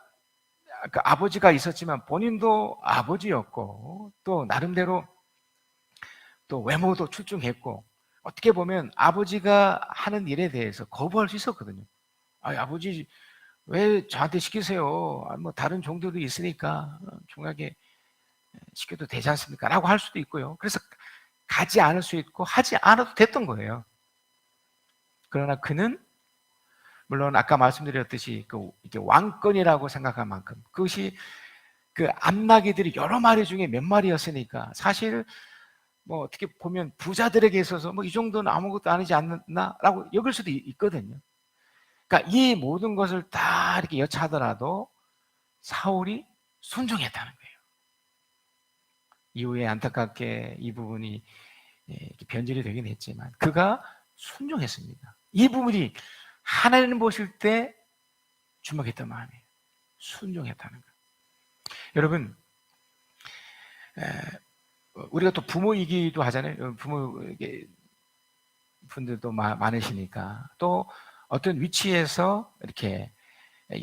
그 아버지가 있었지만 본인도 아버지였고 또 나름대로 또 외모도 출중했고 어떻게 보면 아버지가 하는 일에 대해서 거부할 수 있었거든요. 아버지 왜 저한테 시키세요? 뭐 다른 종들도 있으니까 중하게 시켜도 되지 않습니까? 라고 할 수도 있고요. 그래서 가지 않을 수 있고 하지 않아도 됐던 거예요. 그러나 그는 물론 아까 말씀드렸듯이 이게 왕권이라고 생각한 만큼 그것이 그 암나귀들이 여러 마리 중에 몇 마리였으니까 사실 뭐 어떻게 보면 부자들에게 있어서 뭐 이 정도는 아무것도 아니지 않나라고 여길 수도 있거든요. 그러니까 이 모든 것을 다 이렇게 여차하더라도 사울이 순종했다는 거예요. 이후에 안타깝게 이 부분이 변질이 되긴 했지만 그가 순종했습니다. 이 부분이 하나님 보실 때 주목했던 마음이에요. 순종했다는 것. 여러분, 우리가 또 부모이기도 하잖아요. 부모 분들도 많으시니까 또 어떤 위치에서 이렇게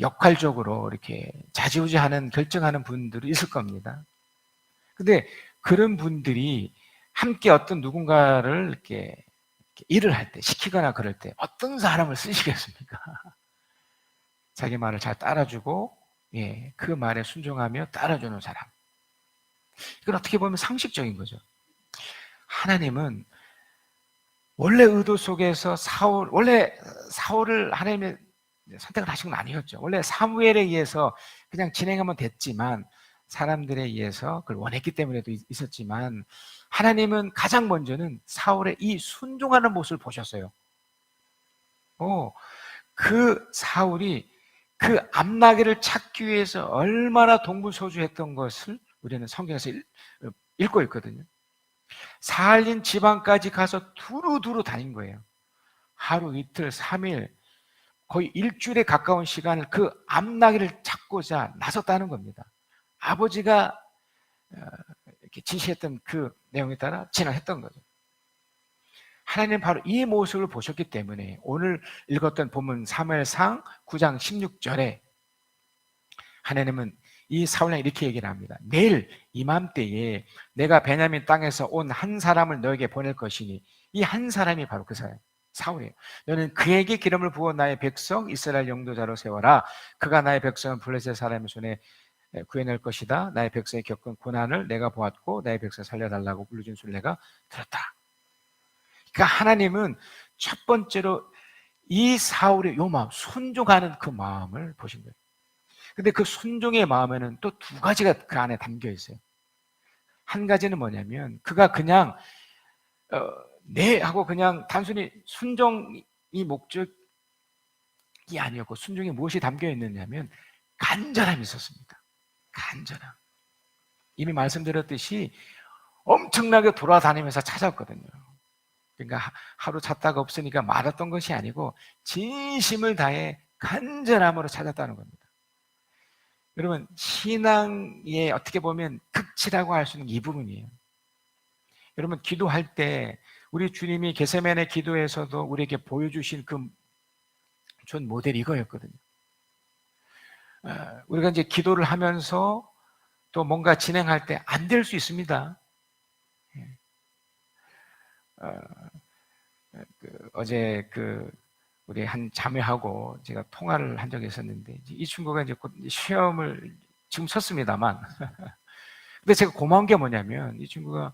역할적으로 이렇게 좌지우지하는 결정하는 분들이 있을 겁니다. 근데 그런 분들이 함께 어떤 누군가를 이렇게 일을 할 때, 시키거나 그럴 때 어떤 사람을 쓰시겠습니까? 자기 말을 잘 따라주고 그 말에 순종하며 따라주는 사람. 이건 어떻게 보면 상식적인 거죠. 하나님은 원래 의도 속에서 원래 사울을 하나님의 선택을 하신 건 아니었죠. 원래 사무엘에 의해서 그냥 진행하면 됐지만 사람들에 의해서 그걸 원했기 때문에도 있었지만 하나님은 가장 먼저는 사울의 이 순종하는 모습을 보셨어요. 그 사울이 그 암나귀를 찾기 위해서 얼마나 동분서주했던 것을 우리는 성경에서 읽고 있거든요. 사할린 지방까지 가서 두루두루 다닌 거예요. 하루, 이틀, 3일, 거의 일주일에 가까운 시간을 그 암나귀를 찾고자 나섰다는 겁니다. 아버지가 이렇게 지시했던 그 내용에 따라 진행했던 거죠. 하나님은 바로 이 모습을 보셨기 때문에 오늘 읽었던 본문 사무엘상 9장 16절에 하나님은 이 사울에게 이렇게 얘기를 합니다. 내일 이맘때에 내가 베냐민 땅에서 온 한 사람을 너에게 보낼 것이니, 이 한 사람이 바로 그 사람 사울이에요. 너는 그에게 기름을 부어 나의 백성 이스라엘 영도자로 세워라. 그가 나의 백성은 블레셋 사람의 손에 구해낼 것이다. 나의 백성이 겪은 고난을 내가 보았고 나의 백성 살려달라고 불러준 소리를 내가 들었다. 그러니까 하나님은 첫 번째로 이 사울의 요 마음, 순종하는 그 마음을 보신 거예요. 근데 그 순종의 마음에는 또 두 가지가 그 안에 담겨 있어요. 한 가지는 뭐냐면 그가 그냥 네 하고 그냥 단순히 순종이 목적이 아니었고, 순종에 무엇이 담겨 있느냐면 간절함이 있었습니다. 간절함. 이미 말씀드렸듯이 엄청나게 돌아다니면서 찾았거든요. 그러니까 하루 찾다가 없으니까 말았던 것이 아니고 진심을 다해 간절함으로 찾았다는 겁니다. 여러분, 신앙의 어떻게 보면 극치라고 할 수 있는 이 부분이에요. 여러분, 기도할 때 우리 주님이 겟세마네 기도에서도 우리에게 보여주신 그 전 모델이 이거였거든요. 우리가 이제 기도를 하면서 또 뭔가 진행할 때 안 될 수 있습니다. 어제 우리 한 자매하고 제가 통화를 한 적이 있었는데, 이 친구가 이제 곧 시험을 지금 쳤습니다만, 근데 제가 고마운 게 뭐냐면 이 친구가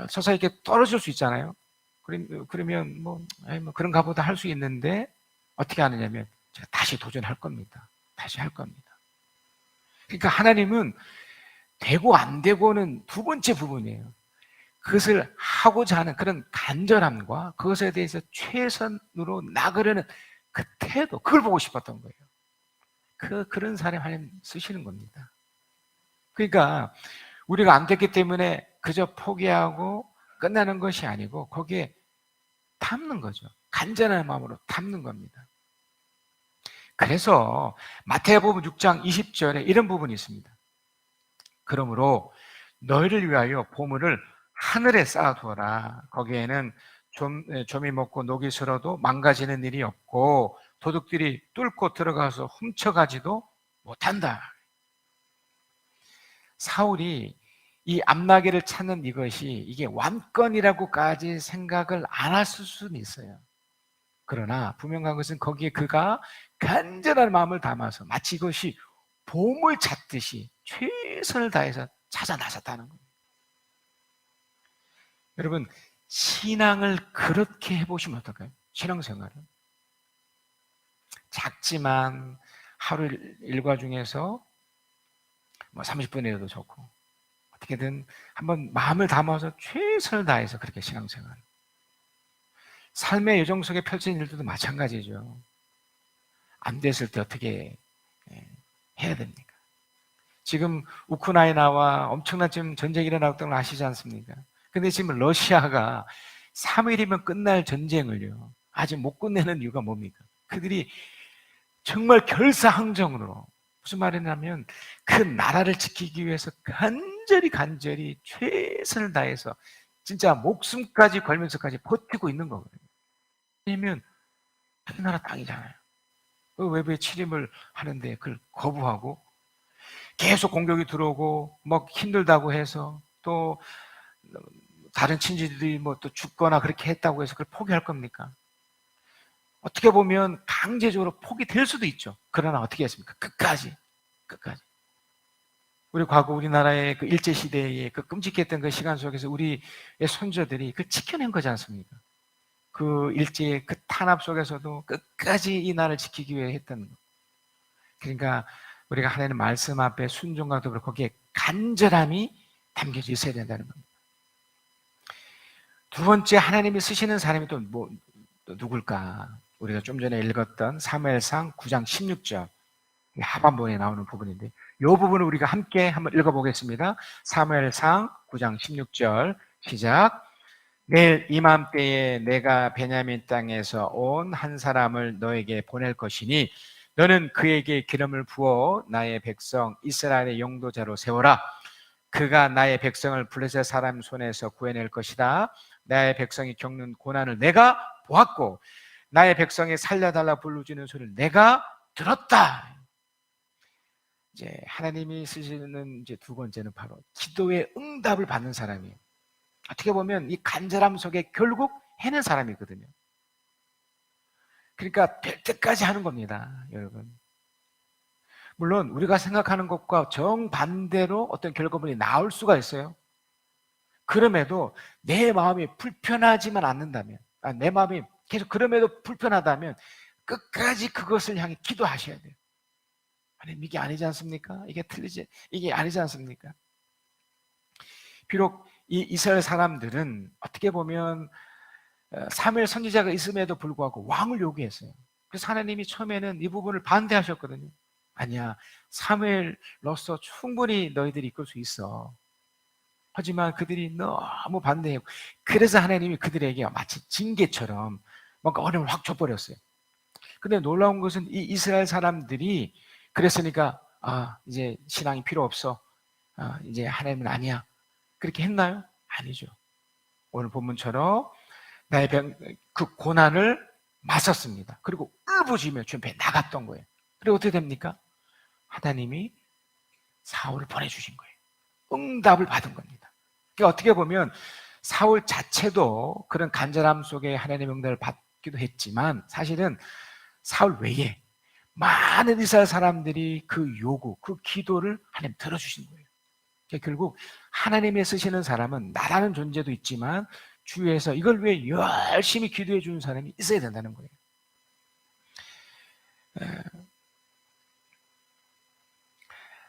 서서히 이렇게 떨어질 수 있잖아요. 그러면 뭐 그런가 보다 할 수 있는데 어떻게 하느냐면 제가 다시 도전할 겁니다. 다시 할 겁니다. 그러니까 하나님은 되고 안 되고는 두 번째 부분이에요. 그것을 하고자 하는 그런 간절함과 그것에 대해서 최선으로 나가려는 그 태도, 그걸 보고 싶었던 거예요. 그런 사람 하나님 쓰시는 겁니다. 그러니까 우리가 안 됐기 때문에 그저 포기하고 끝나는 것이 아니고 거기에 담는 거죠. 간절한 마음으로 담는 겁니다. 그래서 마태복음 6장 20절에 이런 부분이 있습니다. 그러므로 너희를 위하여 보물을 하늘에 쌓아두어라. 거기에는 좀이 먹고 녹이 슬어도 망가지는 일이 없고 도둑들이 뚫고 들어가서 훔쳐가지도 못한다. 사울이 이 암나귀를 찾는 이것이 이게 완건이라고까지 생각을 안 했을 수는 있어요. 그러나 분명한 것은 거기에 그가 간절한 마음을 담아서 마치 이것이 보물 찾듯이 최선을 다해서 찾아 나섰다는 겁니다. 여러분, 신앙을 그렇게 해보시면 어떨까요? 신앙생활은 작지만 하루 일과 중에서 뭐 30분이라도 좋고 어떻게든 한번 마음을 담아서 최선을 다해서 그렇게 신앙생활. 삶의 여정 속에 펼쳐진 일들도 마찬가지죠. 안 됐을 때 어떻게 해야 됩니까? 지금 우크라이나와 엄청난 지금 전쟁이 일어나고 있다는 걸 아시지 않습니까? 근데 지금 러시아가 3일이면 끝날 전쟁을요, 아직 못 끝내는 이유가 뭡니까? 그들이 정말 결사항전으로, 무슨 말이냐면 그 나라를 지키기 위해서 간절히 최선을 다해서 진짜 목숨까지 걸면서까지 버티고 있는 거거든요. 왜냐면 그 나라 땅이잖아요. 외부에 침입을 하는데 그걸 거부하고 계속 공격이 들어오고 막 힘들다고 해서 또 다른 친지들이 뭐 또 죽거나 그렇게 했다고 해서 그걸 포기할 겁니까? 어떻게 보면 강제적으로 포기될 수도 있죠. 그러나 어떻게 했습니까? 끝까지. 우리 과거 우리나라의 그 일제시대의 그 끔찍했던 그 시간 속에서 우리의 손자들이 그걸 지켜낸 거지 않습니까? 그 일제의 그 탄압 속에서도 끝까지 이 나라를 지키기 위해 했던 거. 그러니까 우리가 하나님의 말씀 앞에 순종과 더불어 거기에 간절함이 담겨져 있어야 된다는 겁니다. 두 번째, 하나님이 쓰시는 사람이 또 누굴까? 우리가 좀 전에 읽었던 사무엘상 9장 16절. 하반부에 나오는 부분인데 이 부분을 우리가 함께 한번 읽어보겠습니다. 사무엘상 9장 16절 시작. 내일 이맘때에 내가 베냐민 땅에서 온 한 사람을 너에게 보낼 것이니 너는 그에게 기름을 부어 나의 백성 이스라엘의 용도자로 세워라. 그가 나의 백성을 블레셋 사람 손에서 구해낼 것이다. 나의 백성이 겪는 고난을 내가 보았고 나의 백성이 살려달라 부르짖는 소리를 내가 들었다. 이제 하나님이 쓰시는 이제 두 번째는 바로 기도의 응답을 받는 사람이에요. 어떻게 보면 이 간절함 속에 결국 해낸 사람이거든요. 그러니까 될 때까지 하는 겁니다, 여러분. 물론 우리가 생각하는 것과 정반대로 어떤 결과물이 나올 수가 있어요. 그럼에도 내 마음이 불편하지만 않는다면, 내 마음이 계속 그럼에도 불편하다면 끝까지 그것을 향해 기도하셔야 돼요. 하나님, 이게 아니지 않습니까? 이게 아니지 않습니까? 비록 이 이스라엘 사람들은 어떻게 보면 사무엘 선지자가 있음에도 불구하고 왕을 요구했어요. 그래서 하나님이 처음에는 이 부분을 반대하셨거든요. 아니야, 사무엘로서 충분히 너희들이 이끌 수 있어. 하지만 그들이 너무 반대했고, 그래서 하나님이 그들에게 마치 징계처럼 뭔가 어려움을 확 줘버렸어요. 근데 놀라운 것은 이 이스라엘 사람들이 그랬으니까 이제 신앙이 필요 없어, 이제 하나님은 아니야, 그렇게 했나요? 아니죠. 오늘 본문처럼 그 고난을 맞섰습니다. 그리고 울부짖으며 주님께 나갔던 거예요. 그리고 어떻게 됩니까? 하나님이 사울을 보내주신 거예요. 응답을 받은 겁니다. 그러니까 어떻게 보면 사울 자체도 그런 간절함 속에 하나님의 응답을 받기도 했지만 사실은 사울 외에 많은 이스라엘 사람들이 그 요구, 그 기도를 하나님 들어주신 거예요. 그러니까 결국 하나님의 쓰시는 사람은 나라는 존재도 있지만 주위에서 이걸 위해 열심히 기도해 주는 사람이 있어야 된다는 거예요.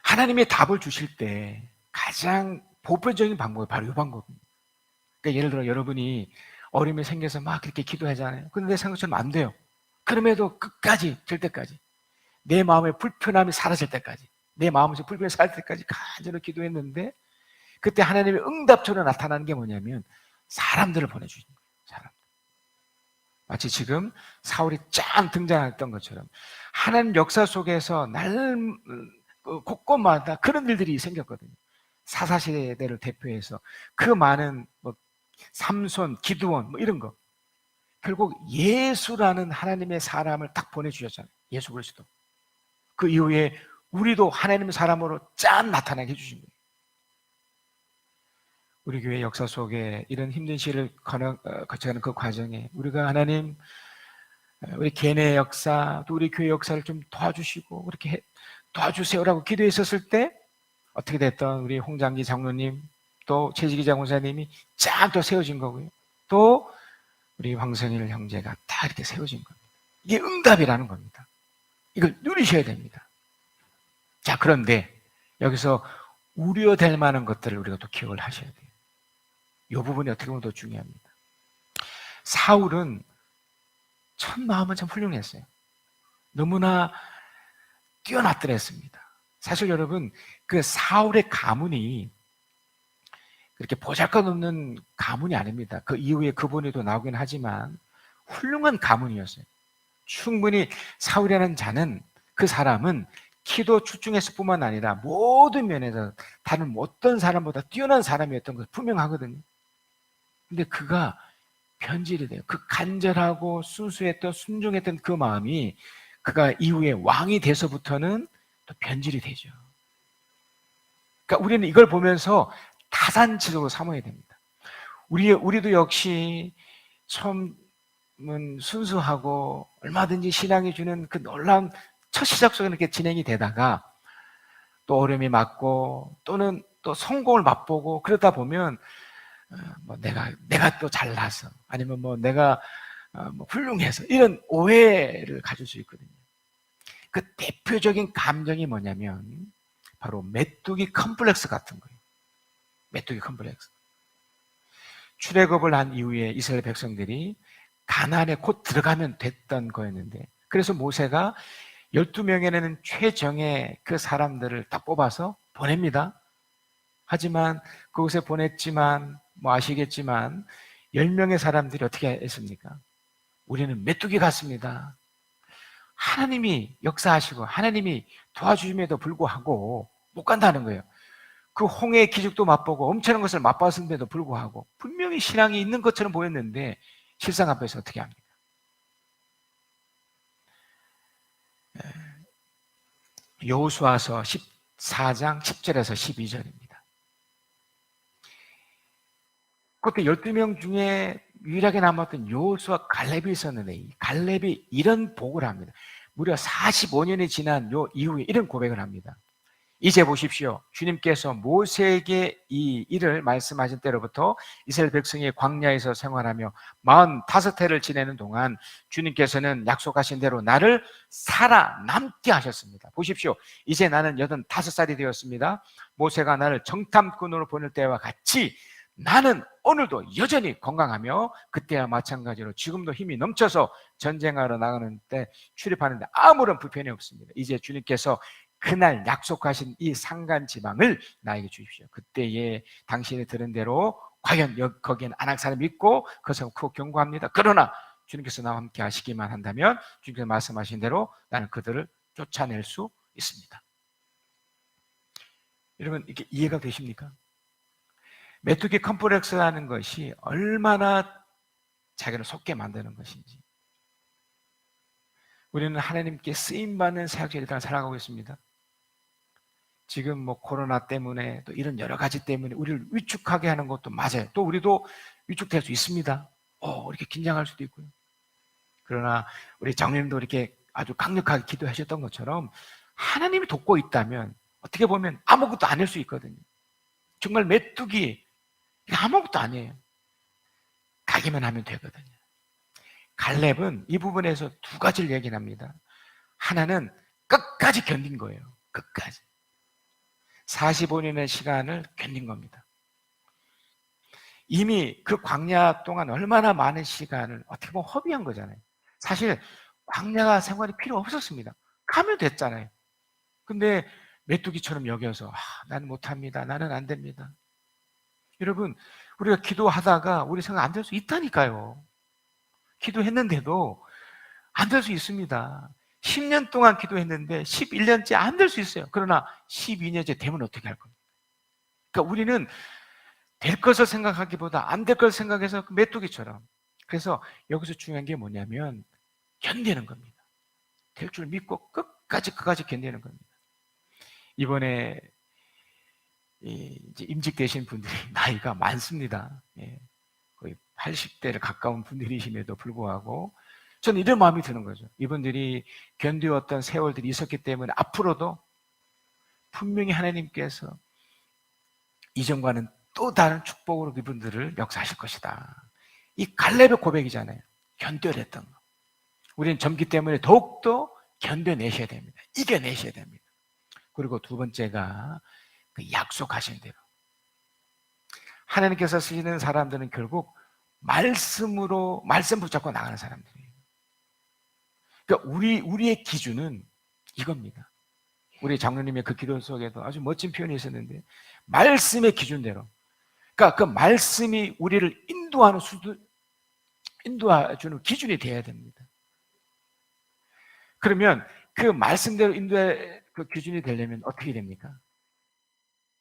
하나님의 답을 주실 때 가장 보편적인 방법이 바로 이 방법입니다. 그러니까 예를 들어 여러분이 어려움이 생겨서 막 그렇게 기도하잖아요. 그런데 생각처럼 안 돼요. 그럼에도 끝까지, 될 때까지, 내 마음의 불편함이 사라질 때까지, 내 마음에서 불편함이 사라질 때까지 간절히 기도했는데 그때 하나님의 응답처럼 나타나는 게 뭐냐면 사람들을 보내주신 거예요. 사람들. 마치 지금 사울이 쫙 등장했던 것처럼 하나님 역사 속에서 곳곳마다 그런 일들이 생겼거든요. 사사시대를 대표해서 그 많은 삼손, 기드온 이런 거, 결국 예수라는 하나님의 사람을 딱 보내주셨잖아요. 예수 그리스도. 그 이후에 우리도 하나님의 사람으로 짠 나타나게 해주신 거예요. 우리 교회 역사 속에 이런 힘든 시를 거쳐가는 그 과정에 우리가 하나님, 우리 개인의 역사, 또 우리 교회 역사를 좀 도와주시고 그렇게 도와주세요라고 기도했었을 때 어떻게 됐던 우리 홍장기 장로님, 또 최지기 장로사님이 쫙 또 세워진 거고요. 또 우리 황성일 형제가 다 이렇게 세워진 겁니다. 이게 응답이라는 겁니다. 이걸 누리셔야 됩니다. 자, 그런데 여기서 우려될 만한 것들을 우리가 또 기억을 하셔야 돼요. 이 부분이 어떻게 보면 더 중요합니다. 사울은 첫 마음은 참 훌륭했어요. 너무나 뛰어났더랬습니다. 사실 여러분, 그 사울의 가문이 그렇게 보잘것없는 가문이 아닙니다. 그 이후에 그분에도 나오긴 하지만 훌륭한 가문이었어요. 충분히 사울이라는 자는, 그 사람은 기도 출중했을 뿐만 아니라 모든 면에서 다른 어떤 사람보다 뛰어난 사람이었던 것은 분명하거든요. 근데 그가 변질이 돼요. 그 간절하고 순수했던, 순종했던 그 마음이 그가 이후에 왕이 돼서부터는 또 변질이 되죠. 그러니까 우리는 이걸 보면서 타산지적으로 삼아야 됩니다. 우리도 역시 처음은 순수하고 얼마든지 신앙이 주는 그 놀라운 첫 시작 속에 이렇게 진행이 되다가 또 어려움이 맞고 또는 또 성공을 맛보고 그러다 보면 내가 또 잘나서 아니면 내가 훌륭해서 이런 오해를 가질 수 있거든요. 그 대표적인 감정이 뭐냐면 바로 메뚜기 컴플렉스 같은 거예요. 메뚜기 컴플렉스. 출애굽을 한 이후에 이스라엘 백성들이 가나안에 곧 들어가면 됐던 거였는데, 그래서 모세가 12명에는 최정예 그 사람들을 다 뽑아서 보냅니다. 하지만 그곳에 보냈지만 뭐 아시겠지만 10명의 사람들이 어떻게 했습니까? 우리는 메뚜기 같습니다. 하나님이 역사하시고 하나님이 도와주심에도 불구하고 못 간다는 거예요. 그 홍해의 기적도 맛보고 엄청난 것을 맛봤음에도 불구하고 분명히 신앙이 있는 것처럼 보였는데 실상 앞에서 어떻게 합니까? 여호수아서 14장 10절에서 12절입니다. 그때 12명 중에 유일하게 남았던 여호수아 갈렙이 있었는데 이 갈렙이 이런 복을 합니다. 무려 45년이 지난 요 이후에 이런 고백을 합니다. 이제 보십시오. 주님께서 모세에게 이 일을 말씀하신 때로부터 이스라엘 백성이 광야에서 생활하며 45해를 지내는 동안 주님께서는 약속하신 대로 나를 살아남게 하셨습니다. 보십시오. 이제 나는 85살이 되었습니다. 모세가 나를 정탐꾼으로 보낼 때와 같이 나는 오늘도 여전히 건강하며 그때와 마찬가지로 지금도 힘이 넘쳐서 전쟁하러 나가는 때 출입하는데 아무런 불편이 없습니다. 이제 주님께서 그날 약속하신 이 산간 지방을 나에게 주십시오. 그때에 당신이 들은 대로 과연 거기에는 안할 사람이 있고 그것을 크고 경고합니다. 그러나 주님께서 나와 함께 하시기만 한다면 주님께서 말씀하신 대로 나는 그들을 쫓아낼 수 있습니다. 여러분 이게 이해가 되십니까? 메뚜기 컴플렉스라는 것이 얼마나 자기를 속게 만드는 것인지. 우리는 하나님께 쓰임받는 사역자의 일상을 살아가고 있습니다. 지금 뭐 코로나 때문에 또 이런 여러 가지 때문에 우리를 위축하게 하는 것도 맞아요. 또 우리도 위축될 수 있습니다. 이렇게 긴장할 수도 있고요. 그러나 우리 장로님도 이렇게 아주 강력하게 기도하셨던 것처럼 하나님이 돕고 있다면 어떻게 보면 아무것도 아닐 수 있거든요. 정말 메뚜기 아무것도 아니에요. 가기만 하면 되거든요. 갈렙은 이 부분에서 두 가지를 얘기합니다. 하나는 끝까지 견딘 거예요. 끝까지. 45년의 시간을 견딘 겁니다. 이미 그 광야 동안 얼마나 많은 시간을 어떻게 보면 허비한 거잖아요. 사실 광야 생활이 필요 없었습니다. 가면 됐잖아요. 근데 메뚜기처럼 여겨서 나는 못합니다. 나는 안 됩니다. 여러분 우리가 기도하다가 우리 생각 안 될 수 있다니까요. 기도했는데도 안 될 수 있습니다. 10년 동안 기도했는데 11년째 안 될 수 있어요. 그러나 12년째 되면 어떻게 할 겁니까? 그러니까 우리는 될 것을 생각하기보다 안 될 것을 생각해서 메뚜기처럼. 그래서 여기서 중요한 게 뭐냐면 견디는 겁니다. 될 줄 믿고 끝까지 견디는 겁니다. 이번에 이제 임직되신 분들이 나이가 많습니다. 거의 80대를 가까운 분들이심에도 불구하고 저는 이런 마음이 드는 거죠. 이분들이 견디었던 세월들이 있었기 때문에 앞으로도 분명히 하나님께서 이전과는 또 다른 축복으로 이분들을 역사하실 것이다. 이 갈렙의 고백이잖아요. 견뎌냈던 거. 우리는 젊기 때문에 더욱더 견뎌내셔야 됩니다. 이겨내셔야 됩니다. 그리고 두 번째가 그 약속하신 대로 하나님께서 쓰시는 사람들은 결국 말씀 붙잡고 나가는 사람들이에요. 그러니까 우리의 기준은 이겁니다. 우리 장로님의 그 기도 속에도 아주 멋진 표현이 있었는데 말씀의 기준대로, 그러니까 그 말씀이 우리를 인도해주는 기준이 되어야 됩니다. 그러면 그 말씀대로 인도의 그 기준이 되려면 어떻게 됩니까?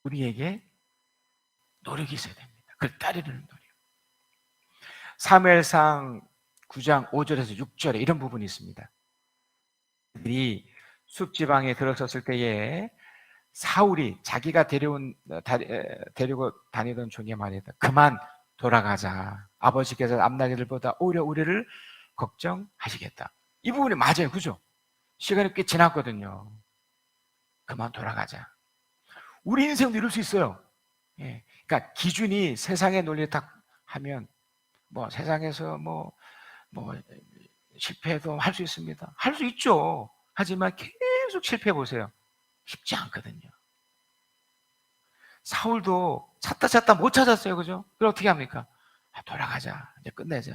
우리에게 노력이 있어야 됩니다. 그걸 따르는 노력. 사무엘상 9장 5절에서 6절에 이런 부분이 있습니다. 그들이 숲지방에 들어섰을 때에 사울이 자기가 데리고 다니던 종에 말했다. 그만 돌아가자. 아버지께서 앞날들보다 오히려 우리를 걱정하시겠다. 이 부분이 맞아요. 그죠? 시간이 꽤 지났거든요. 그만 돌아가자. 우리 인생도 이럴 수 있어요. 그러니까 기준이 세상의 논리에 딱 하면 세상에서 실패해도 할 수 있습니다. 할 수 있죠. 하지만 계속 실패해 보세요. 쉽지 않거든요. 사울도 찾다 못 찾았어요. 그죠? 그럼 어떻게 합니까? 돌아가자. 이제 끝내자.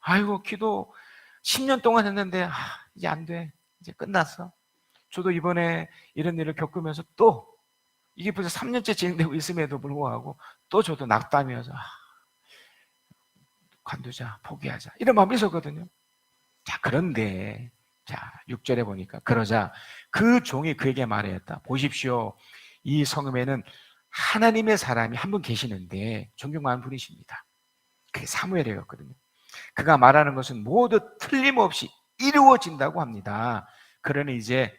아이고, 기도 10년 동안 했는데 이제 안 돼. 이제 끝났어. 저도 이번에 이런 일을 겪으면서 또 이게 벌써 3년째 진행되고 있음에도 불구하고 또 저도 낙담이어서 관두자, 포기하자 이런 마음이 있었거든요. 자, 그런데 자 6절에 보니까 그러자 그 종이 그에게 말하였다. 보십시오, 이 성읍에는 하나님의 사람이 한 분 계시는데 존경하는 분이십니다. 그게 사무엘이었거든요. 그가 말하는 것은 모두 틀림없이 이루어진다고 합니다. 그러니 이제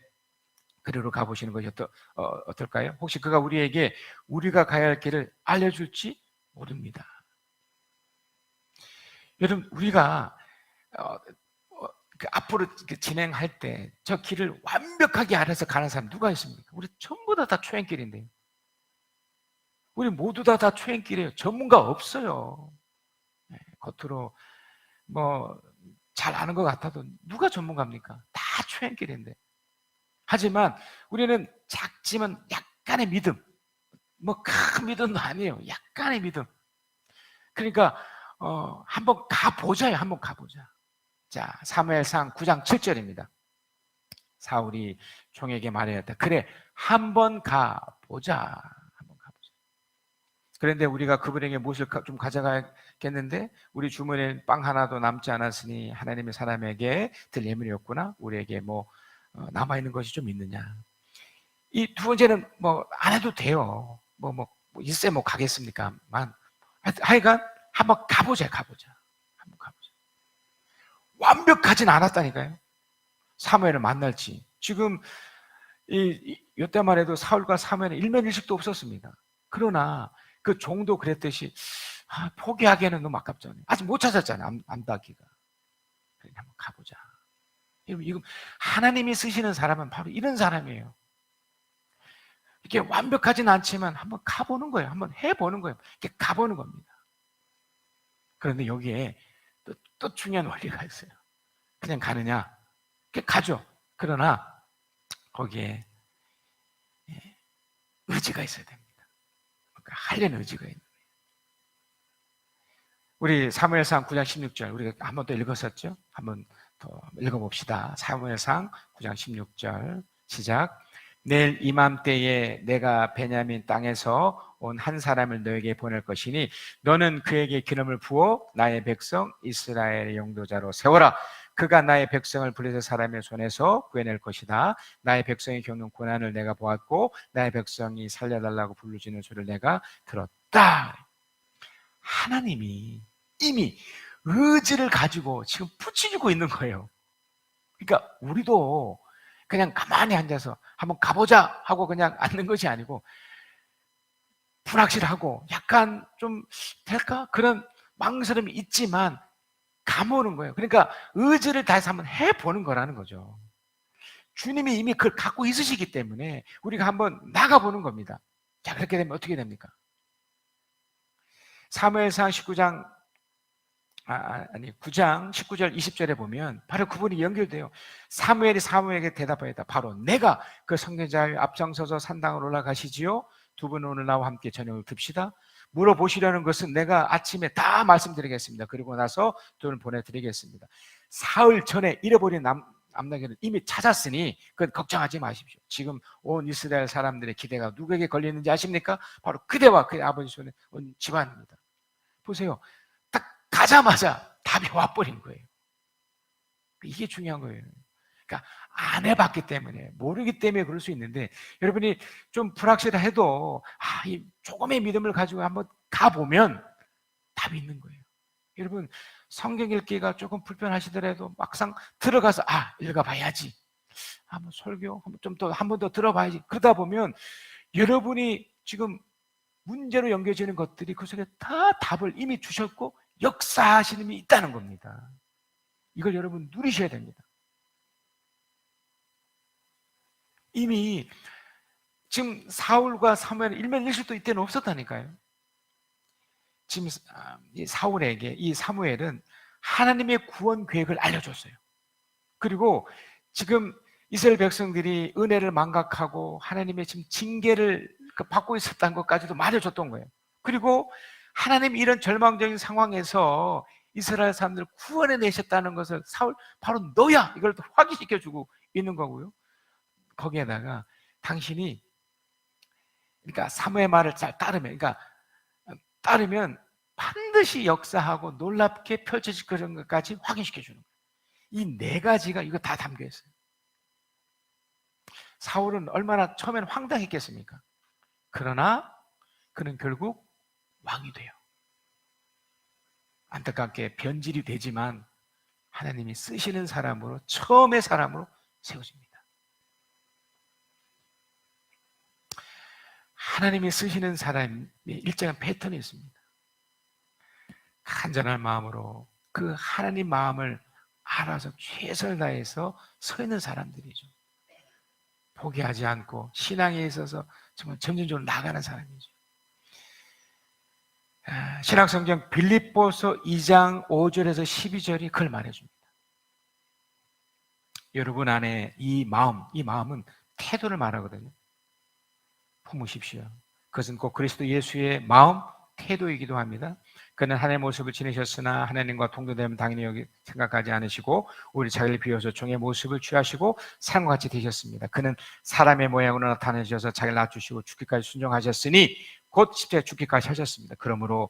그리로 가보시는 것이 어떨까요? 혹시 그가 우리에게 우리가 가야 할 길을 알려줄지 모릅니다. 여러분, 우리가 앞으로 진행할 때 저 길을 완벽하게 알아서 가는 사람 누가 있습니까? 우리 전부 다 초행길인데요. 우리 모두 다 초행길이에요. 전문가 없어요. 겉으로 뭐 잘 아는 것 같아도 누가 전문가입니까? 다 초행길인데. 하지만 우리는 작지만 약간의 믿음, 뭐 큰 믿음도 아니에요. 약간의 믿음. 그러니까 한번 가보자요. 한번 가보자. 자, 사무엘상 9장 7절입니다. 사울이 종에게 말하였다. 그래, 한번 가보자. 한번 가보자. 그런데 우리가 그분에게 무엇을 좀 가져가겠는데 우리 주머니에 빵 하나도 남지 않았으니 하나님의 사람에게 들 예물이 없구나. 우리에게 뭐 남아있는 것이 좀 있느냐. 이 두 번째는 뭐 안 해도 돼요. 뭐 있어야 뭐 가겠습니까만 하여간 한번 가보자. 한번 가보자. 완벽하진 않았다니까요. 사무엘을 만날지. 지금 이때만 해도 사울과 사무엘은 일면일식도 없었습니다. 그러나 그 종도 그랬듯이 포기하기에는 너무 아깝잖아요. 아직 못 찾았잖아요. 암다기가. 그래, 한번 가보자. 이거 하나님이 쓰시는 사람은 바로 이런 사람이에요. 이렇게 완벽하진 않지만 한번 가보는 거예요. 한번 해보는 거예요. 이렇게 가보는 겁니다. 그런데 여기에 또 중요한 원리가 있어요. 그냥 가느냐? 이렇게 가죠. 그러나 거기에 의지가 있어야 됩니다. 그러니까 하려는 의지가 있는 거예요. 우리 사무엘상 9장 16절 우리가 한 번 더 읽었었죠? 한번 더 읽어봅시다. 사무엘상 9장 16절 시작. 내일 이맘때에 내가 베냐민 땅에서 온 한 사람을 너에게 보낼 것이니 너는 그에게 기름을 부어 나의 백성 이스라엘의 용도자로 세워라. 그가 나의 백성을 블레셋 사람의 손에서 구해낼 것이다. 나의 백성이 겪는 고난을 내가 보았고 나의 백성이 살려달라고 부르짖는 소리를 내가 들었다. 하나님이 이미 의지를 가지고 지금 붙여주고 있는 거예요. 그러니까 우리도 그냥 가만히 앉아서 한번 가보자 하고 그냥 앉는 것이 아니고 불확실하고 약간 좀 될까? 그런 망설임이 있지만 가보는 거예요. 그러니까 의지를 다해서 한번 해보는 거라는 거죠. 주님이 이미 그걸 갖고 있으시기 때문에 우리가 한번 나가보는 겁니다. 자, 그렇게 되면 어떻게 됩니까? 사무엘상 9장 19절 20절에 보면 바로 그분이 연결돼요. 사무엘이 사무엘에게 대답하였다. 바로 내가 그 선견자의 앞장서서 산당으로 올라가시지요. 두 분은 오늘 나와 함께 저녁을 듭시다. 물어보시려는 것은 내가 아침에 다 말씀드리겠습니다. 그리고 나서 두 분을 보내드리겠습니다. 사흘 전에 잃어버린 암나귀를 이미 찾았으니 그건 걱정하지 마십시오. 지금 온 이스라엘 사람들의 기대가 누구에게 걸리는지 아십니까? 바로 그대와 그의 아버지 손에 온 집안입니다. 보세요. 딱 가자마자 답이 와버린 거예요. 이게 중요한 거예요. 그러니까 안 해봤기 때문에, 모르기 때문에 그럴 수 있는데, 여러분이 좀 불확실해도 이 조금의 믿음을 가지고 한번 가보면 답이 있는 거예요. 여러분, 성경 읽기가 조금 불편하시더라도 막상 들어가서 읽어봐야지, 한번 설교 한 번 더 들어봐야지, 그러다 보면 여러분이 지금 문제로 연결되는 것들이 그 속에 다 답을 이미 주셨고 역사하시는 분이 있다는 겁니다. 이걸 여러분 누리셔야 됩니다. 이미 지금 사울과 사무엘 일면일실도 이때는 없었다니까요. 지금 이 사울에게 이 사무엘은 하나님의 구원 계획을 알려줬어요. 그리고 지금 이스라엘 백성들이 은혜를 망각하고 하나님의 지금 징계를 받고 있었다는 것까지도 말해줬던 거예요. 그리고 하나님이 이런 절망적인 상황에서 이스라엘 사람들을 구원해 내셨다는 것을 사울 바로 너야, 이걸 또 확인시켜주고 있는 거고요. 거기에다가 당신이 그러니까 사모의 말을 잘 따르면 반드시 역사하고 놀랍게 펼쳐질 그런 것까지 확인시켜 주는 거예요. 이 네 가지가 이거 다 담겨 있어요. 사울은 얼마나 처음에는 황당했겠습니까? 그러나 그는 결국 왕이 돼요. 안타깝게 변질이 되지만 하나님이 쓰시는 사람으로, 처음의 사람으로 세워집니다. 하나님이 쓰시는 사람의 일정한 패턴이 있습니다. 간절한 마음으로 그 하나님 마음을 알아서 최선을 다해서 서 있는 사람들이죠. 포기하지 않고 신앙에 있어서 정말 점점적으로 나가는 사람이죠. 신약성경 빌립보서 2장 5절에서 12절이 그걸 말해줍니다. 여러분 안에 이 마음은 태도를 말하거든요. 품으십시오. 그것은 꼭 그리스도 예수의 마음, 태도이기도 합니다. 그는 하나님의 모습을 지니셨으나 하나님과 동등되면 당연히 여기 생각하지 않으시고 오히려 자기를 비워서 종의 모습을 취하시고 사람과 같이 되셨습니다. 그는 사람의 모양으로 나타나셔서 자기를 낮추시고 죽기까지 순종하셨으니 곧 십자가에 죽기까지 하셨습니다. 그러므로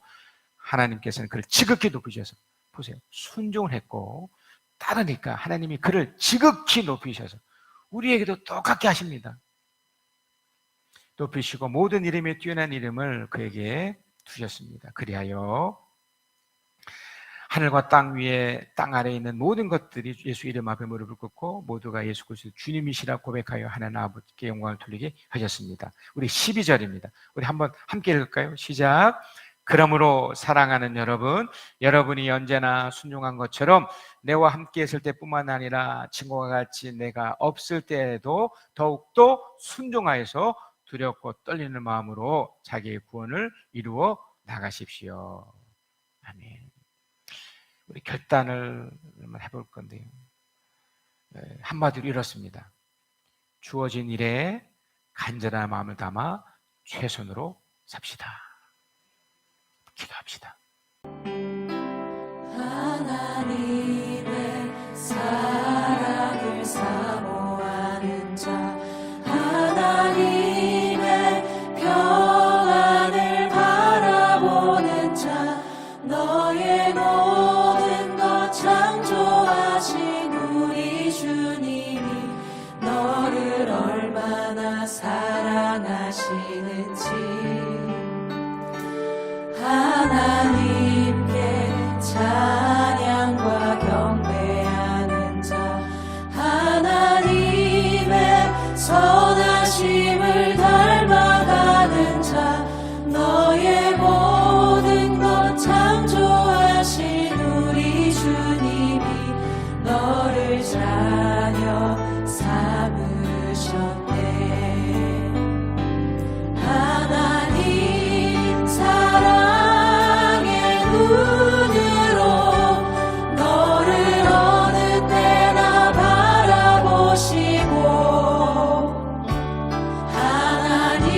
하나님께서는 그를 지극히 높이셔서, 보세요, 순종을 했고 따르니까 하나님이 그를 지극히 높이셔서 우리에게도 똑같게 하십니다. 높이시고 모든 이름에 뛰어난 이름을 그에게 두셨습니다. 그리하여 하늘과 땅 위에 땅 아래에 있는 모든 것들이 예수 이름 앞에 무릎을 꿇고 모두가 예수 그리스도 주님이시라 고백하여 하나님 아버지께 영광을 돌리게 하셨습니다. 우리 12절입니다. 우리 한번 함께 읽을까요? 시작. 그러므로 사랑하는 여러분, 여러분이 언제나 순종한 것처럼 내와 함께 있을 때뿐만 아니라 친구와 같이 내가 없을 때에도 더욱더 순종하여서 두렵고 떨리는 마음으로 자기의 구원을 이루어 나가십시오. 아멘. 우리 결단을 해볼 건데요. 한마디로 이렇습니다. 주어진 일에 간절한 마음을 담아 최선으로 삽시다. 기도합시다. 하나님의 사랑을 사모하는 자, 하나님의 평안을 바라보는 자, 너의 모든 것 창조하신 우리 주님이 너를 얼마나 사랑하시는지 하나님께 찬양과 경배하는 자, 하나님의 선하심을 닮아가는 자, 너의 모든 것 창조하신 우리 주님이 너를 자녀 삼으셨네. 하나님 사랑의 눈으로 너를 어느 때나 바라보시고 하나님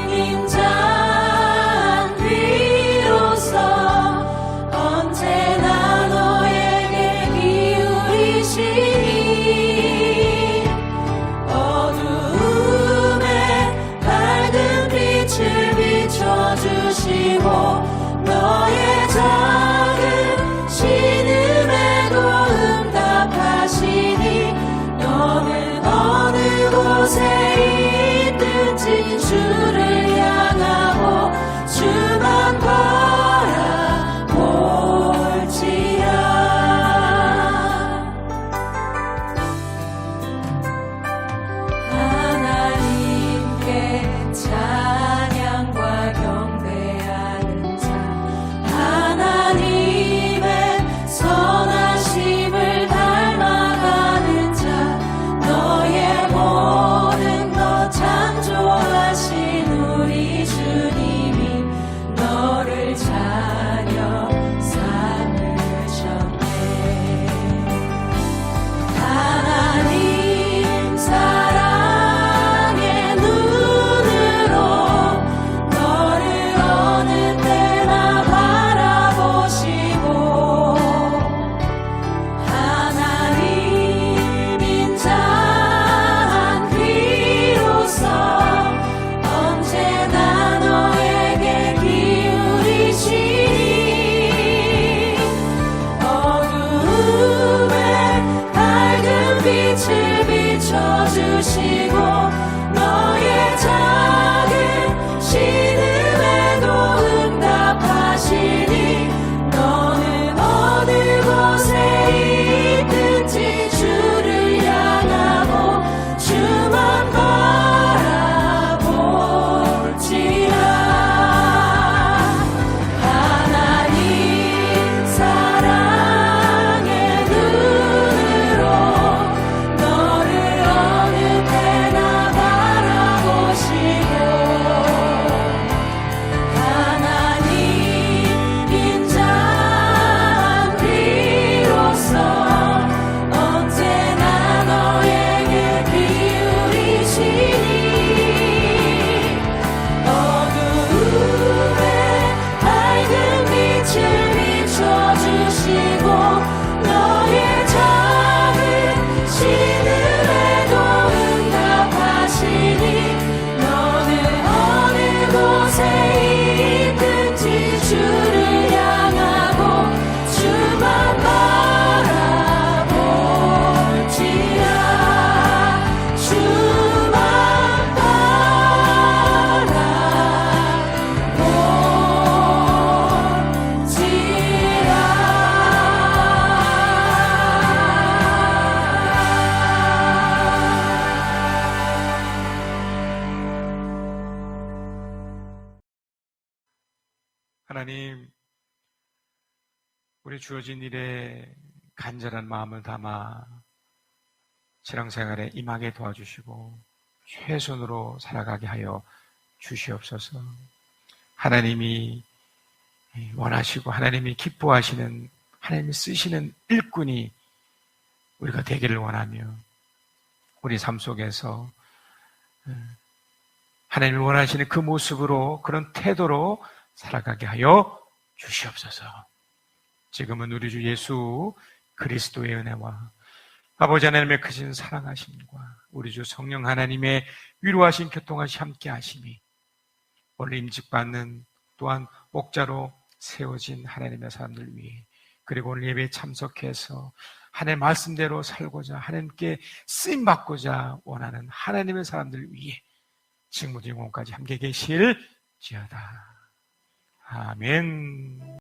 인자한 귀로서 언제나 너에게 기울이시니 어두움에 밝은 빛을 비춰주시고 너의 작은 신음에도 응답하시니 너는 어느 곳에 있든지 주를 향하고 주만 바라볼지라. 하나님께 찬양과 경배하는 자, 하나님의 선하심을 닮아가는 자, 너의 모든 것 창조하신 우리 주님이 너를 자녀 삼으셨네. 하나님 사랑의 눈으로 비춰주시고 너의 작은 신음에도 응답하시니 너는 어느 곳에 있든지 주를 향하고 주만 바라볼지라. 하나님 사랑의 눈으로 너를 어느 때나 바라보시고 하나님인 자 비로소 언제나 너에게 기울이시니 어두움에 밝은 빛을 비춰주시고 너의 작은 신음에도 응답하시니 너는 어느 곳에 있든지 주를 향하고 주만 바라볼지라. 주만 하나님, 우리 주어진 일에 간절한 마음을 담아 신앙생활에 임하게 도와주시고 최선으로 살아가게 하여 주시옵소서. 하나님이 원하시고 하나님이 기뻐하시는, 하나님이 쓰시는 일꾼이 우리가 되기를 원하며 우리 삶 속에서 하나님이 원하시는 그 모습으로, 그런 태도로 살아가게 하여 주시옵소서. 지금은 우리 주 예수 그리스도의 은혜와 아버지 하나님의 크신 사랑하심과 우리 주 성령 하나님의 위로하신 교통하시 함께 하심이 오늘 임직받는, 또한 목자로 세워진 하나님의 사람들 위해, 그리고 오늘 예배에 참석해서 하나님의 말씀대로 살고자, 하나님께 쓰임받고자 원하는 하나님의 사람들 위해 지금부터 영원까지 함께 계실지어다. 아멘.